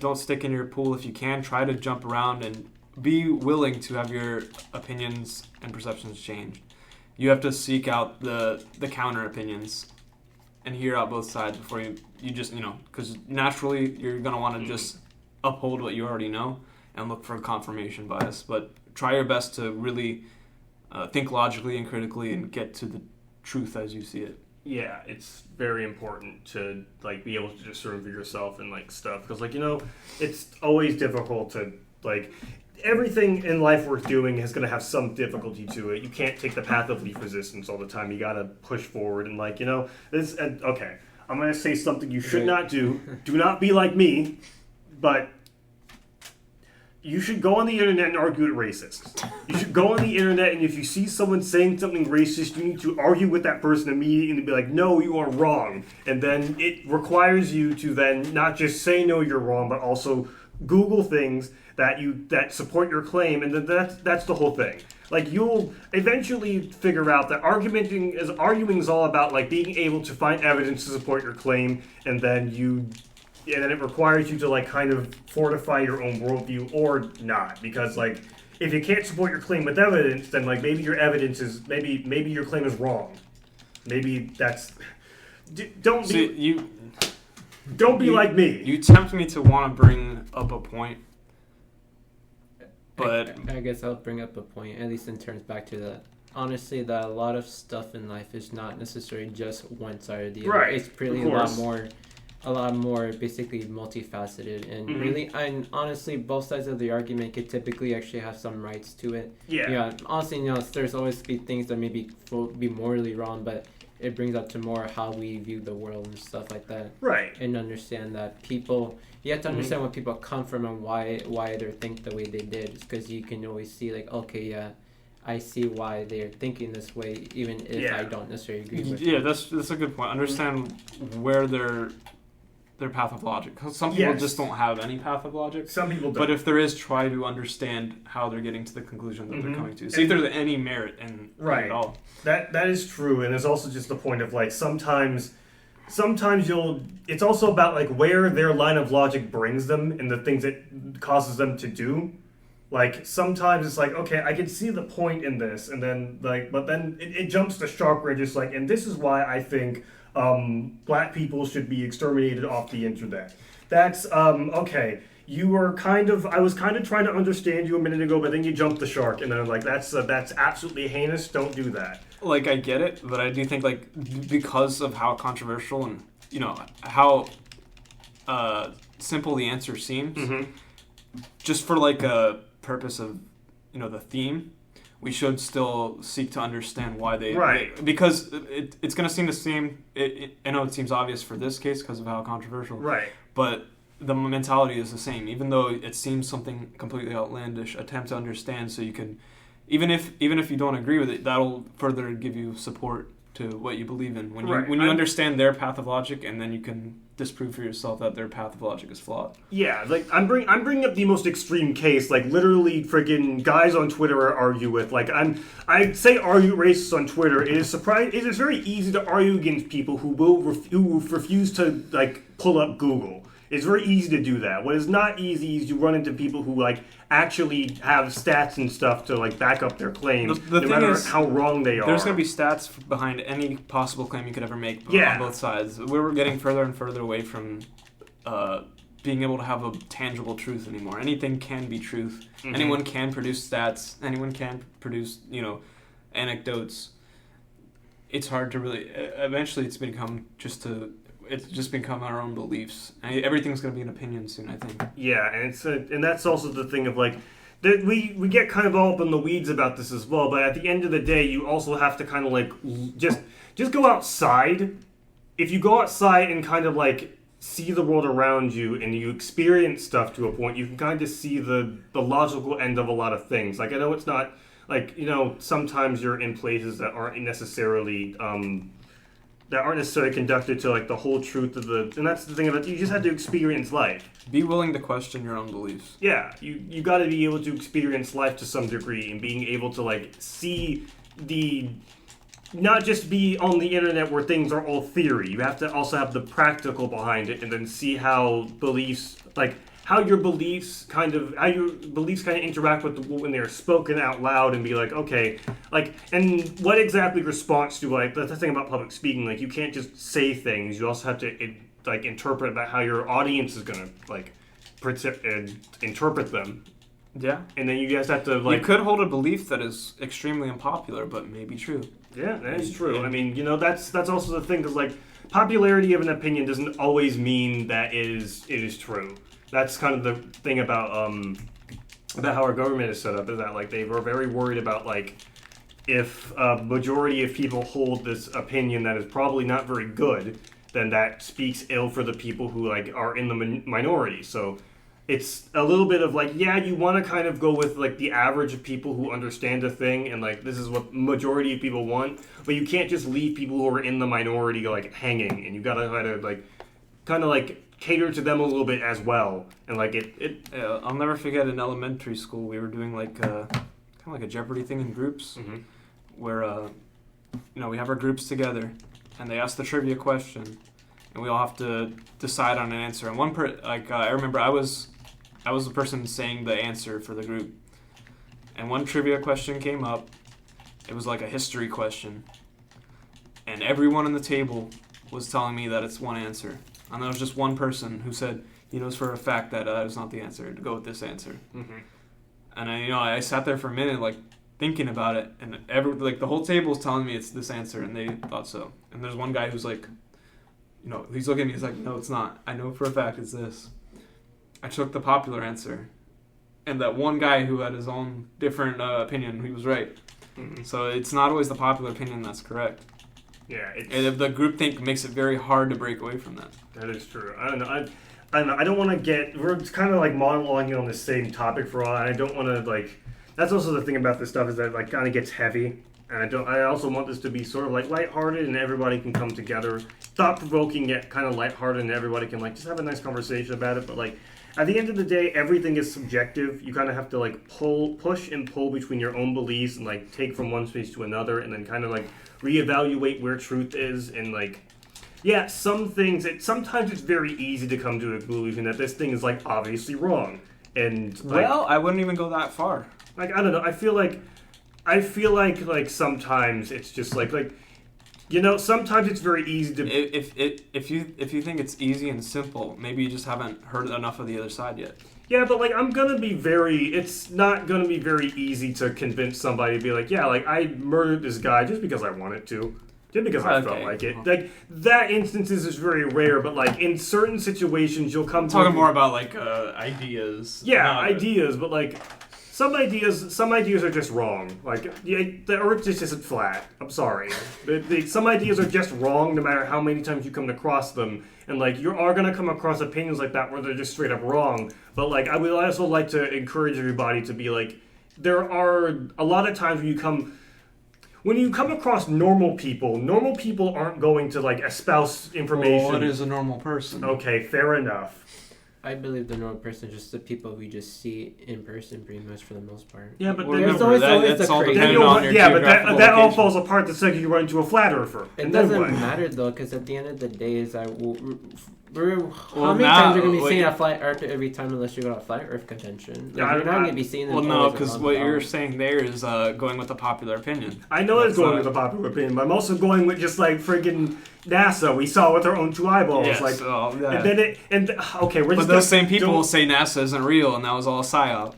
Don't stick in your pool if you can. Try to jump around and be willing to have your opinions and perceptions changed. You have to seek out the counter opinions and hear out both sides before you just, because naturally you're going to want to just uphold what you already know and look for confirmation bias. But try your best to really think logically and critically and get to the truth as you see it. Yeah, it's very important to like be able to discern for yourself and like stuff because it's always difficult to like everything in life worth doing is going to have some difficulty to it. You can't take the path of least resistance all the time. You got to push forward and this. And okay, I'm going to say something you should not do. Do not be like me, but. You should go on the internet and argue with racists. You should go on the internet and if you see someone saying something racist, you need to argue with that person immediately and be like, no, you are wrong. And then it requires you to then not just say no, you're wrong, but also Google things that support your claim, and then that's the whole thing. Like you'll eventually figure out that arguing is all about like being able to find evidence to support your claim, and then it requires you to like kind of fortify your own worldview or not, because like if you can't support your claim with evidence, then like maybe your evidence is maybe your claim is wrong. Maybe that's don't be like me. You tempt me to want to bring up a point, but I guess I'll bring up a point, at least in terms back to that. Honestly, that a lot of stuff in life is not necessarily just one side or the other. Right. It's really a lot more basically multifaceted, and really, and honestly, both sides of the argument could typically actually have some rights to it. Yeah. Honestly, there's always be things that maybe will be morally wrong, but it brings up to more how we view the world and stuff like that. Right. And understand that you have to understand where people come from and why they think the way they did. Because you can always see like, okay, yeah, I see why they're thinking this way, even if I don't necessarily agree with it. Yeah, that's a good point. Understand where their path of logic. Because some people just don't have any path of logic. Some people don't. But if there is, try to understand how they're getting to the conclusion that they're coming to. See if there's any merit in it at all. That is true, and there's also just the point of like sometimes it's also about like where their line of logic brings them and the things it causes them to do. Like sometimes it's like, okay, I can see the point in this, and then like, but then it jumps to sharp where just like, and this is why I think black people should be exterminated off the internet. That's okay. I was kind of trying to understand you a minute ago, but then you jumped the shark, and then I'm like, that's absolutely heinous. Don't do that. Like, I get it, but I do think like because of how controversial and how simple the answer seems, just for like a purpose of the theme, we should still seek to understand why because it's going to seem the same. I know it seems obvious for this case because of how controversial, but the mentality is the same. Even though it seems something completely outlandish, attempt to understand so you can, even if you don't agree with it, that'll further give you support to what you believe in. When you understand their path of logic, and then you can disprove for yourself that their path of logic is flawed. Yeah, like I'm bringing up the most extreme case, like literally freaking guys on Twitter argue with. Like I say argue racists on Twitter. It is very easy to argue against people who refuse to like pull up Google. It's very easy to do that. What is not easy is you run into people who like actually have stats and stuff to like back up their claims, no matter how wrong they are. There's going to be stats behind any possible claim you could ever make on both sides. We're getting further and further away from being able to have a tangible truth anymore. Anything can be truth. Anyone can produce stats. Anyone can produce, anecdotes. It's hard to really. Eventually, it's just become our own beliefs. Everything's going to be an opinion soon, I think. Yeah, and that's also the thing of like, we get kind of all up in the weeds about this as well. But at the end of the day, you also have to kind of like just go outside. If you go outside and kind of like see the world around you and you experience stuff to a point, you can kind of see the logical end of a lot of things. Like, I know it's not, like, you know, sometimes you're in places that aren't necessarily conducted to, like, the whole truth of the... And that's the thing about it. You just have to experience life. Be willing to question your own beliefs. Yeah, you got to be able to experience life to some degree and being able to, like, see the... Not just be on the internet where things are all theory. You have to also have the practical behind it and then see how beliefs, like, how your beliefs kind of interact with when they're spoken out loud and be like, okay, like, and what exactly response to, like, that's the thing about public speaking, like, you can't just say things, you also have to, like, interpret about how your audience is going to, like, interpret them. Yeah. And then you guys have to, like... You could hold a belief that is extremely unpopular, but may be true. Yeah, that is true. I mean, you know, that's also the thing, because, like, popularity of an opinion doesn't always mean that it is true. That's kind of the thing about how our government is set up, is that, like, they were very worried about, like, if a majority of people hold this opinion that is probably not very good, then that speaks ill for the people who, like, are in the minority. So it's a little bit of, like, yeah, you want to kind of go with, like, the average of people who understand a thing, and, like, this is what majority of people want, but you can't just leave people who are in the minority, like, hanging, and you gotta kind of, like, cater to them a little bit as well, and, like, Yeah, I'll never forget in elementary school, we were doing, like, kind of like a Jeopardy thing in groups, where, you know, we have our groups together, and they ask the trivia question, and we all have to decide on an answer, and I remember I was the person saying the answer for the group. And one trivia question came up. It was like a history question. And everyone on the table was telling me that it's one answer. And there was just one person who said, he knows for a fact that it was not the answer, to go with this answer. Mm-hmm. And I sat there for a minute, like, thinking about it. And the whole table was telling me it's this answer, and they thought so. And there's one guy who's like, you know, he's looking at me, he's like, no, it's not. I know for a fact it's this. I took the popular answer, and that one guy who had his own different opinion, he was right. Mm-hmm. So it's not always the popular opinion that's correct. Yeah, and the groupthink makes it very hard to break away from that. That is true. I don't know. I don't want to get... We're kind of, like, monologuing on the same topic for a while, and I don't want to, like... That's also the thing about this stuff, is that it, like, kind of gets heavy. And I also want this to be sort of, like, lighthearted, and everybody can come together. Thought-provoking, yet kind of lighthearted, and everybody can, like, just have a nice conversation about it. But, like, at the end of the day, everything is subjective. You kind of have to, like, push and pull between your own beliefs and, like, take from one space to another, and then kind of, like, reevaluate where truth is. And, like, yeah, sometimes it's very easy to come to a conclusion that this thing is, like, obviously wrong. And, like, well, I wouldn't even go that far. Like, I don't know. I feel like sometimes it's just like, you know, sometimes it's very easy to... If you think it's easy and simple, maybe you just haven't heard enough of the other side yet. Yeah, but, like, it's not gonna be very easy to convince somebody to be like, yeah, like, I murdered this guy just because I wanted to. Just because I felt like it. Like, that instances is very rare, but, like, in certain situations, you'll come to... Talking more about, like, ideas. Yeah, ideas, but, like... Some ideas are just wrong. Like, the Earth just isn't flat. I'm sorry. Some ideas are just wrong no matter how many times you come across them. And, like, you are going to come across opinions like that where they're just straight up wrong. But, like, I would also like to encourage everybody to be, like, there are a lot of times when you come across normal people aren't going to, like, espouse information. Well, what is a normal person? Okay, fair enough. I believe the normal person is just the people we just see in person, pretty much for the most part. Yeah, but there's always that's the all crazy. dependent on your geographical that all location. falls apart the second you run into a flat earther. It doesn't matter though, because at the end of the day, is how many times you're gonna be seeing a flat Earth every time unless you go to a flat Earth convention? Like, you're not gonna be seeing it. Well, no, because what you're saying there is going with the popular opinion. I know it's going with the popular opinion, but I'm also going with just like friggin' NASA. We saw with our own two eyeballs. Yes, like, yeah. and then okay, we're but just. those same people will say NASA isn't real, and that was all a psyop.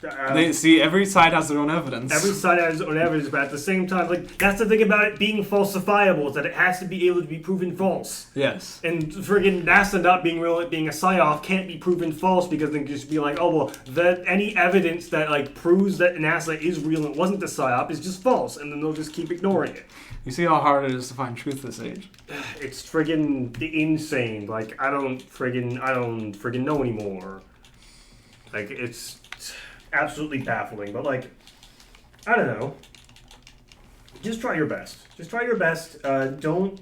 every side has their own evidence. Every side has its own evidence, but at the same time, like, that's the thing about it being falsifiable, is that it has to be able to be proven false. Yes. And friggin' NASA not being real, it being a psyop, can't be proven false because they can just be like, oh, well, any evidence that, like, proves that NASA is real and it wasn't a psyop is just false, and then they'll just keep ignoring it. You see how hard it is to find truth this age? It's friggin' insane. Like, I don't friggin' know anymore. Like, it's absolutely baffling, but like, I don't know. Just try your best. Just try your best. Don't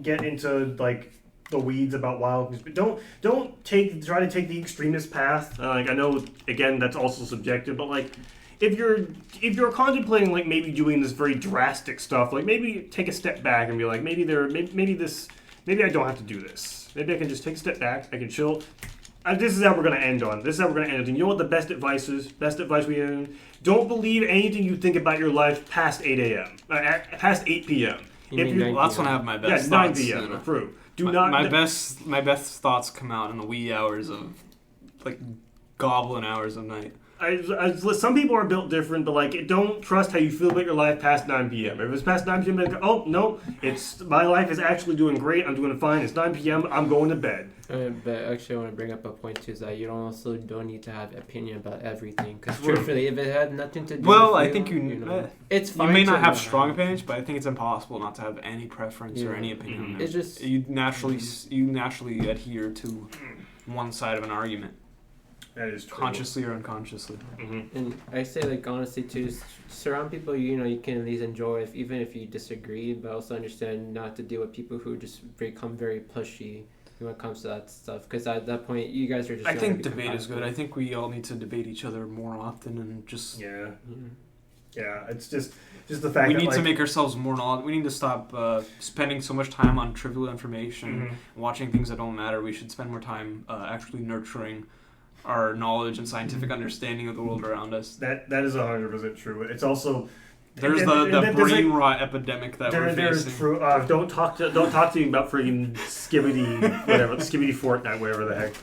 get into like the weeds about wild. Don't try to take the extremist path. Like, I know again that's also subjective, but like if you're contemplating like maybe doing this very drastic stuff, like maybe take a step back and be like maybe I don't have to do this. Maybe I can just take a step back. I can chill. This is how we're going to end on. This is how we're going to end it. And you know what the best advice is? Best advice we have? Don't believe anything you think about your life past 8 a.m. Past 8 p.m. Well, that's when I have my best thoughts. 9 p.m. True. My best thoughts come out in the wee hours of, like, goblin hours of night. Some people are built different, but like, don't trust how you feel about your life past 9 p.m. If it's past 9 p.m., like, oh no, my life is actually doing great. I'm doing fine. It's 9 p.m. I'm going to bed. But actually, I want to bring up a point too, is that you don't need to have opinion about everything. Because truthfully, if it had nothing to do with I think it's fine. You may not have strong opinions, but I think it's impossible not to have any preference or any opinion. It's just you naturally adhere to one side of an argument. That is true. Consciously or unconsciously. Mm-hmm. And I say, like, honestly too, surround people you can at least enjoy, even if you disagree, but also understand not to deal with people who just become very pushy when it comes to that stuff. Because at that point, you guys are just. I think debate is good. I think we all need to debate each other more often and just. Yeah. Yeah, it's just the fact we need to make ourselves more knowledgeable. We need to stop spending so much time on trivial information, watching things that don't matter. We should spend more time actually nurturing our knowledge and scientific understanding of the world around us. That is 100% true. It's also there's the brain rot epidemic that we're facing. There's true. Don't talk to me about freaking Skibbity Fortnite, whatever the heck.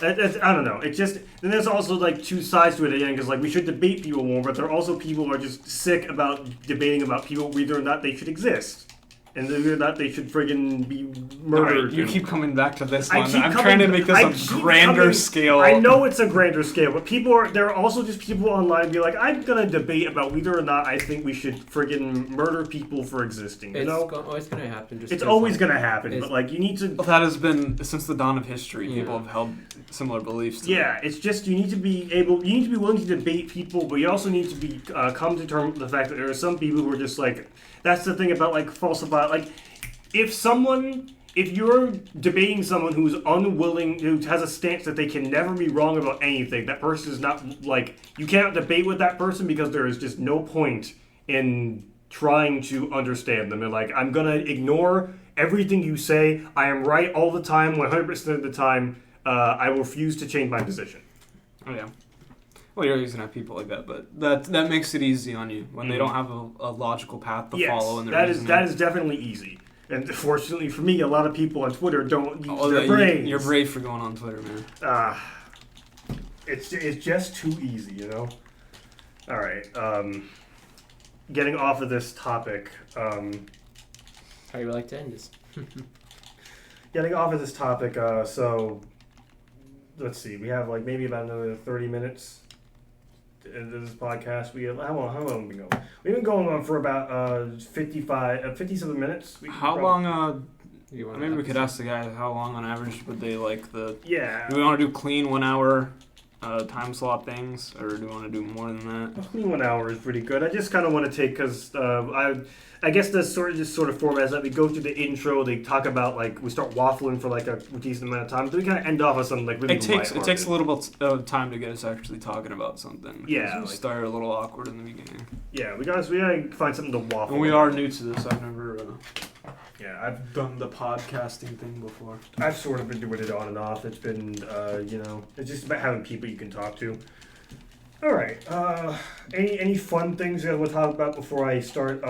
I don't know. It's just, and there's also like two sides to it again, because like we should debate people more, but there are also people who are just sick about debating about people whether or not they should exist. And whether or not they should friggin' be murdered. Right, you keep coming back to this one. I'm trying to make this a grander scale. I know it's a grander scale, but there are also just people online be like, I'm gonna debate about whether or not I think we should friggin' murder people for existing. It's always gonna happen. It's always gonna happen, but like you need to. Well, that has been since the dawn of history. Yeah. People have held similar beliefs. It's just you need to be willing to debate people, but you also need to be come to terms with the fact that there are some people who are just like. That's the thing about like falsify. Like, if you're debating someone who's unwilling, who has a stance that they can never be wrong about anything, that person is not like you cannot debate with that person because there is just no point in trying to understand them. They're like, I'm gonna ignore everything you say. I am right all the time, 100% of the time. I refuse to change my position. Oh yeah. Well, you're always going to have people like that, but that makes it easy on you when they don't have a logical path to follow. And that is definitely easy. And fortunately for me, a lot of people on Twitter don't use their brains. You're brave for going on Twitter, man. It's just too easy, you know? All right. Getting off of this topic. How you would like to end this? Getting off of this topic, so let's see. We have like maybe about another 30 minutes. Into this podcast, how long have we been going? We've been going on for about 57 minutes. How long? Maybe we could ask the guy how long on average would they like the? Yeah. Do we want to do clean 1 hour time slot things, or do we want to do more than that? Well, clean 1 hour is pretty good. I just kind of want to take because I guess the sort of format is that we go through the intro, they talk about like we start waffling for like a decent amount of time, then we kind of end off with something like really. It takes a little bit of time to get us actually talking about something. Yeah, we start a little awkward in the beginning. Yeah, we gotta find something to waffle. And we are new to this. I've never. I've done the podcasting thing before. I've sort of been doing it on and off. It's been it's just about having people you can talk to. All right. Any fun things that we'll talk about before I start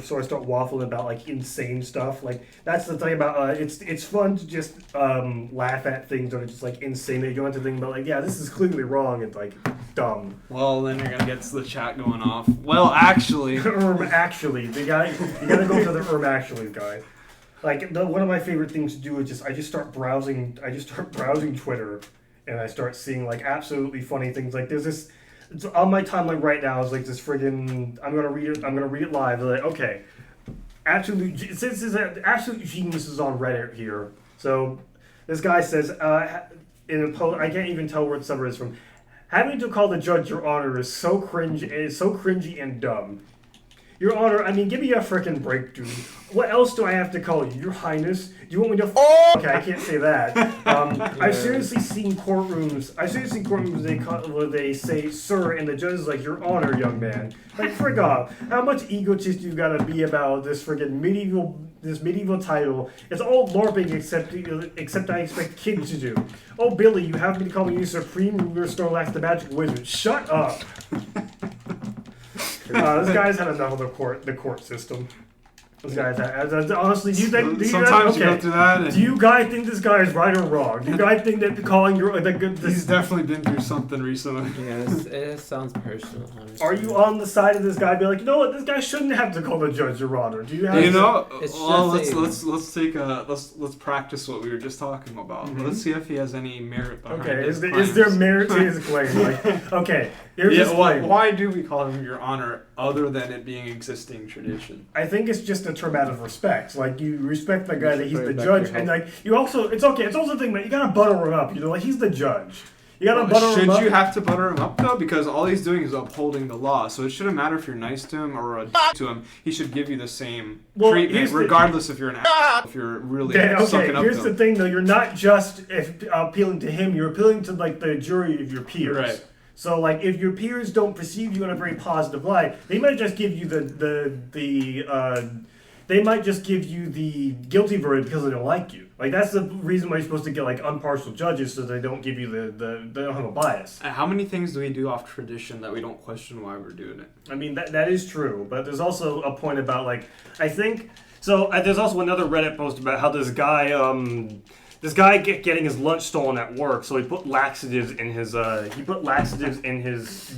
So I start waffling about like insane stuff. Like that's the thing about it's fun to just laugh at things that are just like insane. That you don't have to think about like, yeah, this is clearly wrong and like dumb. Well, then you're gonna get the chat going off. Well, actually, actually, the guy you gotta go to the actually guy. Like one of my favorite things to do is I just start browsing Twitter, and I start seeing like absolutely funny things. Like there's this. It's on my timeline right now is like this friggin' I'm gonna read it live. They're like, okay, absolute genius is on Reddit here. So this guy says in a post, I can't even tell where the suburb is from. Having to call the judge your honor is so cringy and dumb. Your honor, I mean, give me a frickin' break, dude. What else do I have to call you? Your highness? Do you want me to Okay, I can't say that. I've seriously seen courtrooms where they say, sir, and the judge is like, your honor, young man. Like, frig off. How much egotist you gotta be about this friggin' medieval title? It's all LARPing except I expect kids to do. Oh, Billy, you have me to call me Supreme Ruler Snorlax the Magic Wizard. Shut up. This guy's had enough of the court system. This guy's had, honestly, do you think? Sometimes you go through that. Do you guys think this guy is right or wrong? Do you guys think that calling your He's definitely been through something recently. Yeah, it sounds personal. Honestly. Are you on the side of this guy? Be like, you know what? This guy shouldn't have to call the judge your honor. Do you have? Let's practice what we were just talking about. Mm-hmm. Let's see if he has any merit behind his claims. Is there merit to his claim? Like, okay, here's his claim. Why do we call him your honor other than it being existing tradition? I think it's just a term out of respect. Like you respect the guy that he's the judge, and like you also it's okay. It's also the thing that you gotta butter him up. You know, like he's the judge. You gotta butter him up. Should you have to butter him up though? Because all he's doing is upholding the law. So it shouldn't matter if you're nice to him or a to him. He should give you the same treatment, regardless if you're an if you're really sucking up here's to the him. thing though. You're not just appealing to him. You're appealing to like the jury of your peers. Right. So, like, if your peers don't perceive you in a very positive light, they might just give you they might just give you the guilty verdict because they don't like you. Like, that's the reason why you're supposed to get, like, impartial judges so they don't give you they don't have a bias. How many things do we do off tradition that we don't question why we're doing it? I mean, that is true, but there's also a point about, like, I think... So, there's also another Reddit post about how this guy getting his lunch stolen at work, so he put laxatives in his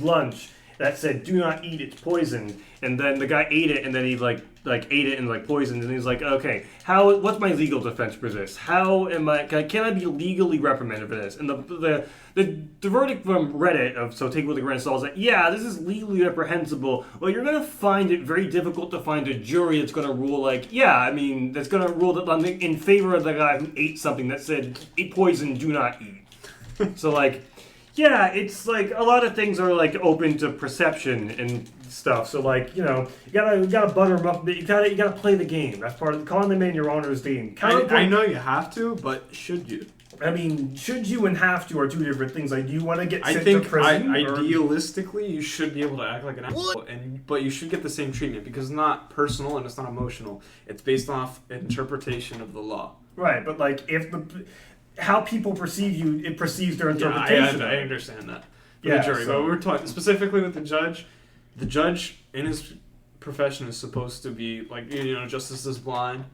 lunch that said "Do not eat, it's poison." And then the guy ate it, and then he like ate it and like poisoned. And he's like, "Okay, what's my legal defense for this? How am I? Can I be legally reprimanded for this?" And the verdict from Reddit so take it with a grain of salt is that yeah, this is legally reprehensible. Well, you're gonna find it very difficult to find a jury that's gonna rule like that's gonna rule that in favor of the guy who ate something that said "Eat poison, do not eat." So like. Yeah, it's like a lot of things are like open to perception and stuff. So like you gotta butter them up. You gotta play the game. That's part of calling the man your honor is the game. I know you have to, but should you? I mean, should you and have to are two different things. Like, do you want to get sent to prison? Idealistically, you should be able to act like an asshole, but you should get the same treatment because it's not personal and it's not emotional. It's based off interpretation of the law. Right, but like how people perceive you, it perceives their interpretation. I understand that. The jury, but we're talking specifically with the judge. The judge in his profession is supposed to be like justice is blind,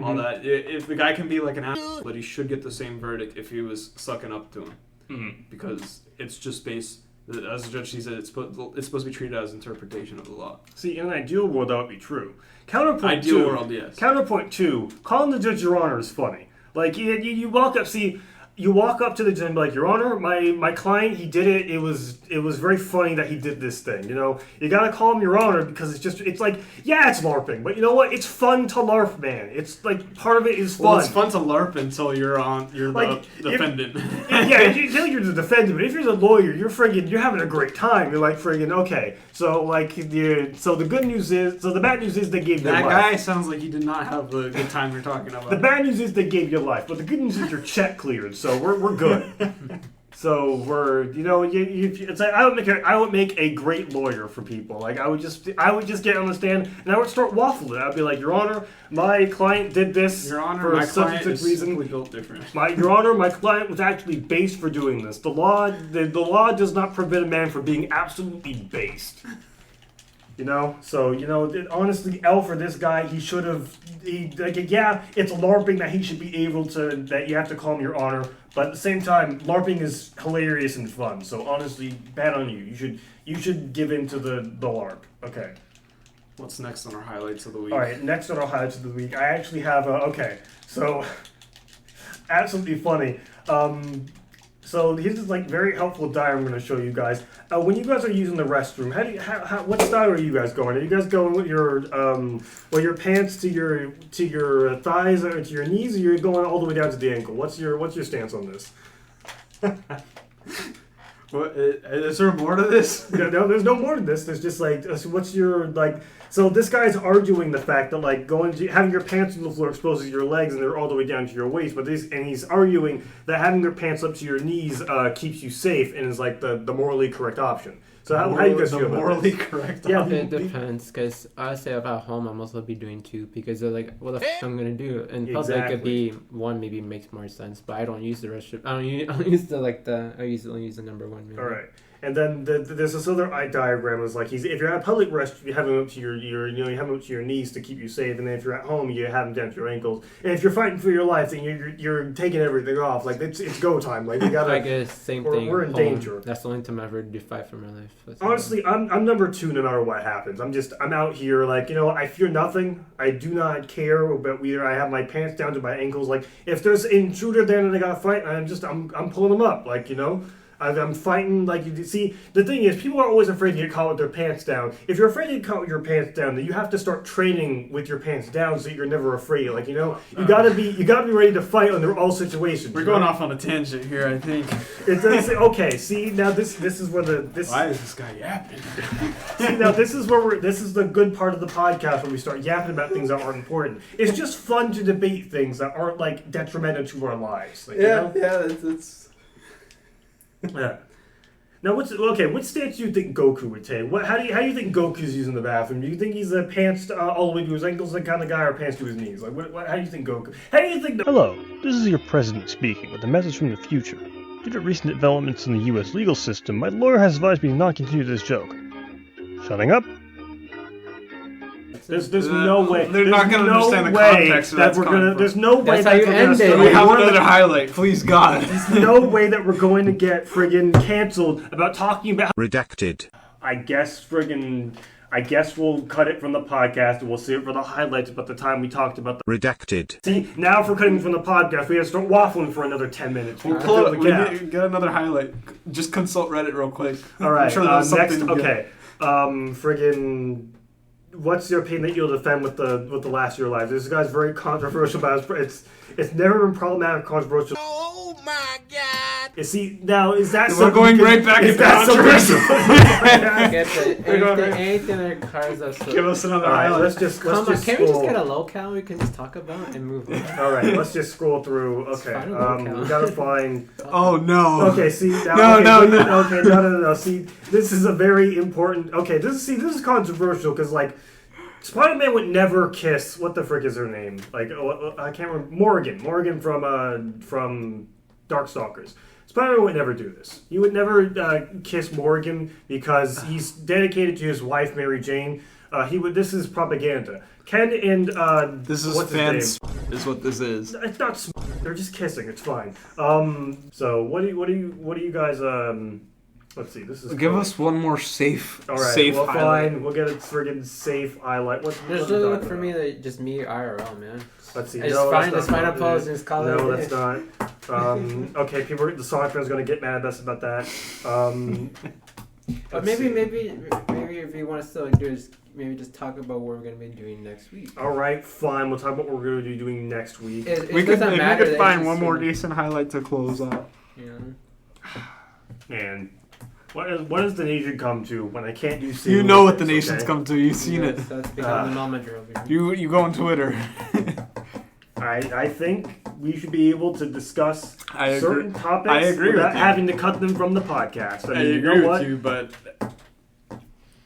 all that. If the guy can be like an asshole, but he should get the same verdict if he was sucking up to him, because it's just based. As the judge sees it, it's supposed to be treated as interpretation of the law. See, in an ideal world, that would be true. Counterpoint two, calling the judge your honor is funny. Like, you walk up to the judge and be like, Your Honor, my client, he did it. It was very funny that he did this thing. You gotta call him Your Honor because it's like, yeah, it's LARPing, but you know what? It's fun to LARP, man. It's like part of it is fun. Well, it's fun to LARP until you're like, the defendant. Until you're the defendant. But if you're the lawyer, you're having a great time. You're like friggin' okay. So like, so the bad news is they gave you life. That guy sounds like he did not have the good time you're talking about. The bad news is they gave you life, but the good news is your check cleared. So we're good. So we're it's like I would make a great lawyer for people. Like I would just get on the stand and I would start waffling. I'd be like, Your Honor, my client did this for such and such reason. Built different. Your Honor, my client was actually based for doing this. The law does not prevent a man from being absolutely based. You know, so honestly, L for this guy, he should have. Yeah, it's LARPing that he should be able to. That you have to call him your honor, but at the same time, LARPing is hilarious and fun. So honestly, bad on you. You should give in to the LARP. Okay. What's next on our highlights of the week? All right, next on our highlights of the week, I actually have so absolutely funny. So here's this very helpful diagram I'm going to show you guys. When you guys are using the restroom, what style are you guys going? Are you guys going with your pants to your thighs or to your knees, or you're going all the way down to the ankle? What's your stance on this? What is there more to this? No, there's no more to this. There's just what's your So this guy's arguing the fact that having your pants on the floor exposes your legs and they're all the way down to your waist, but he's arguing that having your pants up to your knees keeps you safe and is the morally correct option. So how do you guys feel about morally this? correct? Yeah, it depends, because honestly, if at home, I'm also be doing two, because they're like, what the f I'm gonna do? And plus, it could be one maybe makes more sense, but I don't use the restroom. I don't use I only use the number one. Maybe. All right. And then there's this other eye diagram. Is if you're at a public restroom, you have them up to you have them up to your knees to keep you safe. And then if you're at home, you have them down to your ankles. And if you're fighting for your life, then you're taking everything off. It's go time. You gotta. I guess same thing. We're in home. danger. That's the only time I ever do fight for my life. Honestly, I'm number 2 no matter what happens. I'm out here I fear nothing. I do not care about whether I have my pants down to my ankles. If there's an intruder there and they gotta fight, I'm pulling them up. I'm fighting, you see, the thing is, people are always afraid to get caught with their pants down. If you're afraid to get caught with your pants down, then you have to start training with your pants down so you're never afraid. You gotta be ready to fight under all situations. We're going off on a tangent here, I think. Okay, see, now this is where why is this guy yapping? See, now this is the good part of the podcast where we start yapping about things that aren't important. It's just fun to debate things that aren't, detrimental to our lives. It's... Yeah. Now, what stance do you think Goku would take? How do you think Goku's using the bathroom? Do you think he's a pants all the way to his ankles, kind of guy, or pants to his knees? How do you think Goku? How do you think? Hello, this is your president speaking with a message from the future. Due to recent developments in the U.S. legal system, my lawyer has advised me to not continue this joke. Shutting up. There's no way. They're not going to understand the context of that's There's no way that's how you end it. We have another highlight, please God. There's no way that we're going to get friggin' canceled about talking about redacted. I guess we'll cut it from the podcast and we'll see it for the highlights about the time we talked about the redacted. See, now if we're cutting from the podcast, we have to start waffling for another 10 minutes. We'll pull it. We get another highlight. Just consult Reddit real quick. All right. Next, okay. Friggin'. What's your opinion that you'll defend with the last of your life? This guy's very controversial, but it's never been problematic or controversial. Oh my God! You see, now is that we're going right back into controversy? Anything that requires us to... Give us another highlight. Let's just can we just scroll. get a locale we can just talk about and move on? All right, let's just scroll through. Okay, we gotta find. Oh no. Okay, see now. No. Okay, no. See, this is a very important. Okay, this is controversial because Spider-Man would never kiss. What the frick is her name? I can't remember. Morgan from Darkstalkers. Spider-Man would never do this. He would never kiss Morgan because he's dedicated to his wife, Mary Jane. This is propaganda. Ken and this is fans. Is what this is. It's not. They're just kissing. It's fine. So what do you guys? Let's see. This is. Give us one more safe. All right. Safe well, highlight. Fine. We'll get a friggin' safe highlight. Just look for me, just me IRL, man. Let's see. Just find a pose and just call it. No, that's not. Okay, the Sonic fans are gonna get mad at us about that. But maybe if you want to still do is maybe just talk about what we're gonna be doing next week. All right, fine. We'll talk about what we're gonna be doing next week. We could find one more decent highlight to close out. Yeah. Man. What does the nation come to when I can't do You know what the nation's come to. You've seen it. That's become the moment drill. You go on Twitter. I think we should be able to discuss certain topics I agree without with you. having to cut them from the podcast. I agree with you, but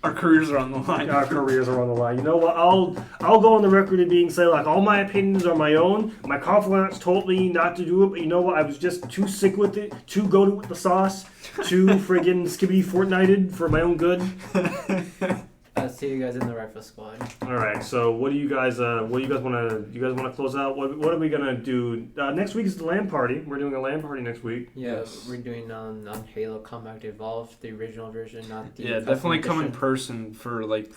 our careers are on the line. Our careers are on the line. You know what? I'll go on the record of being say all my opinions are my own. My confidants told me not to do it, but you know what? I was just too sick with it, too goated with the sauce, too friggin' skibbity fortnighted for my own good. That's see you guys in the rifle squad. All right. So what do you guys want to close out? What are we gonna do next week? Is the LAN party? We're doing a LAN party next week. Yeah, Yes. we're doing on Halo Combat Evolved, the original version, not the Yeah, custom definitely come in edition. person for like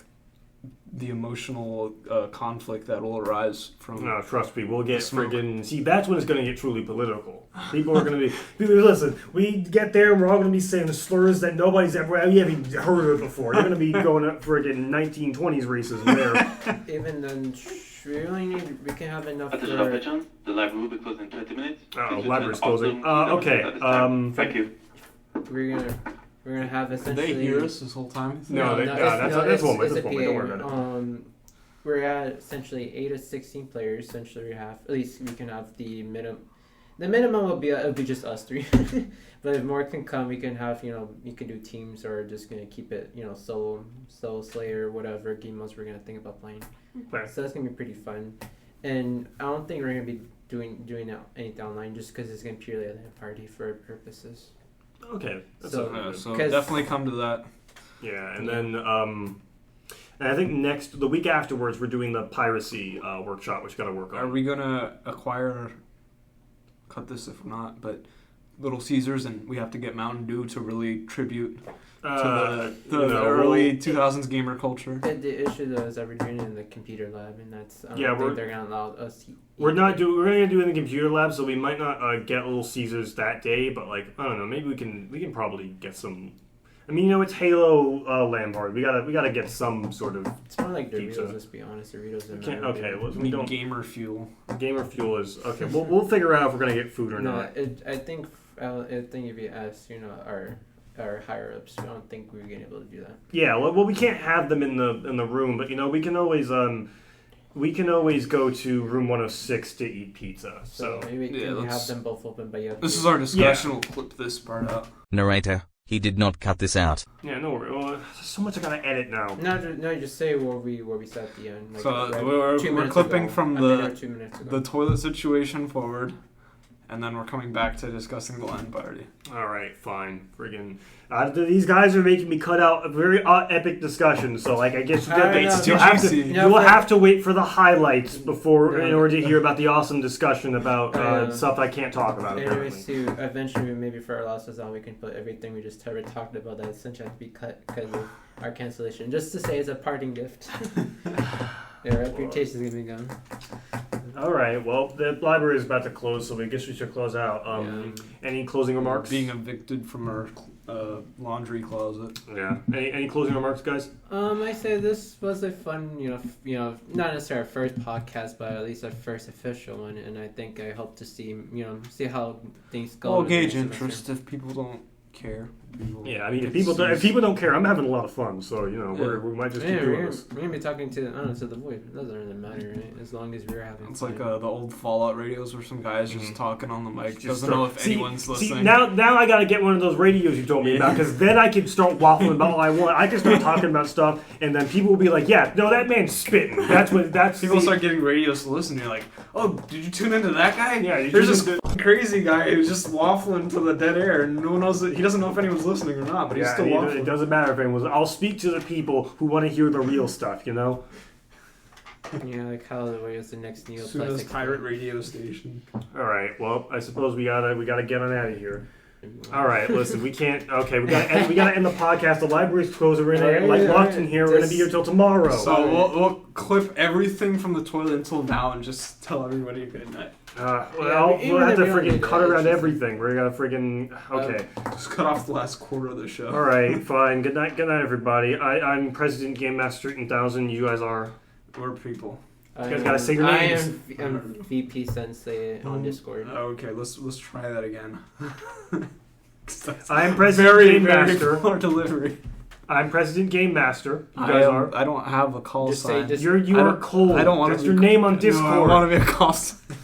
the emotional conflict that will arise from. No, trust me, we'll get Smoke. friggin'. See, that's when it's gonna get truly political. People are gonna be. Listen, we get there and we're all gonna be saying slurs that nobody's ever. You haven't even heard of before. You're gonna be going up friggin' 1920s racism there. Even then, we can have enough Attention, for... attention. The library will be closed in 20 minutes. Oh, Please library's return closing. also Okay. 11 minutes at this time. Thank you. We're gonna have Did essentially... they hear us this whole time? No, that's one way. That's one way. Don't worry about it. We're at essentially 8 to 16 players. Essentially, at least we can have the minimum. The minimum will be just us 3. But if more can come, we can have you can do teams or just gonna keep it solo Slayer, whatever game modes we're gonna think about playing. Okay. So that's gonna be pretty fun. And I don't think we're gonna be doing anything online just because it's gonna be purely a LAN party for purposes. Okay. That's So- okay. So 'Cause- definitely come to that. Yeah, and then and I think the week afterwards, we're doing the piracy workshop, which got to work on. Are we gonna acquire? Cut this if we're not, but Little Caesars, and we have to get Mountain Dew to really tribute to the early 2000s gamer culture. The issue though is that we're doing it in the computer lab, and that's I don't think they're gonna allow us. We're gonna do it in the computer lab, so we might not get Little Caesars that day, but like I don't know, maybe we can probably get some. I mean, it's Halo LAN party. We gotta get some sort of It's more like Pizza. Doritos. Let's be honest, Doritos. we don't. Gamer fuel. Gamer fuel is okay. We'll figure out if we're gonna get food or not. I think if you ask, our higher ups, I don't think we're gonna be able to do that. Yeah, well, we can't have them in the room, but we can always go to room 106 to eat pizza. So maybe we Yeah, can have let's- them both open, but yeah. This is our discussion. We'll clip this part out. Narrator, he did not cut this out. yeah, no worries. Well, there's so much I gotta edit now. No, just say where we sat at the end. Like, So right, we're 2 minutes clipping ago. from A minute or 2 minutes ago. the toilet situation forward, and then we're coming back to discussing the LAN party. All right, fine. Friggin', these guys are making me cut out a very epic discussion. So, like, I guess you'll have to wait for the highlights in order to hear about the awesome discussion about stuff I can't talk about. Anyways, eventually, maybe for our last episode, we can put everything we just ever talked about that essentially has to be cut because of our cancellation. Just to say it's a parting gift. Their reputation is gonna be gone. All right. Well, the library is about to close, so I guess we should close out. Any closing remarks? Being evicted from our laundry closet. Yeah. Any closing remarks, guys? I say this was a fun, not necessarily our first podcast, but at least our first official one, and I hope to see how things go. Well, gauge interest if people don't care. Yeah, I mean, if people don't care, I'm having a lot of fun. So we might just keep doing this. We're gonna be talking to the void. It doesn't really matter, right? As long as we're having. It's like the old Fallout radios where some guys just talking on the mic. Just Doesn't know if anyone's listening. Now I gotta get one of those radios you told me about, because then I can start waffling about what I want. I can start talking about stuff, and then people will be like, "Yeah, no, that man's spitting." That's People start getting radios to listen. You're like, "Oh, did you tune into that guy? Yeah, there's this crazy guy who's just waffling to the dead air, and no one knows that he doesn't know if anyone's listening or not, but he's still waffling." It doesn't matter if anyone's. I'll speak to the people who want to hear the real stuff. Yeah, like how is the next Neoplastic? Soon as pirate radio station. All right. Well, I suppose we gotta get on out of here. All right. Listen, we can't. Okay, we gotta end the podcast. The library's closed. We're locked in here. We're gonna be here till tomorrow. So we'll clip everything from the toilet until now and just tell everybody good night. We'll have to friggin' cut around everything. We're gonna friggin' okay. Just cut off the last quarter of the show. All right, fine. Good night, everybody. I'm President Game Master 3000. You guys are. We're people. You guys gotta say your names. I am VP Sensei on Discord. Okay, let's try that again. I'm President Game very Master. poor delivery. I'm President Game Master. You guys are. I don't have a call sign. You are cold. I don't want That's to your name on Discord. No, I want to be a call sign.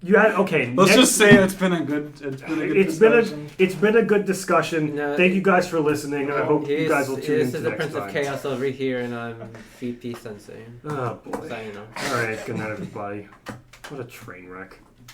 You had okay. Let's just say it's been a good discussion. It's been a good discussion. Thank you guys for listening. I hope you guys will tune in next time. This is the Prince of Chaos over here, and I'm VP Sensei. Oh boy. Signing off. All right. Good night, everybody. What a train wreck.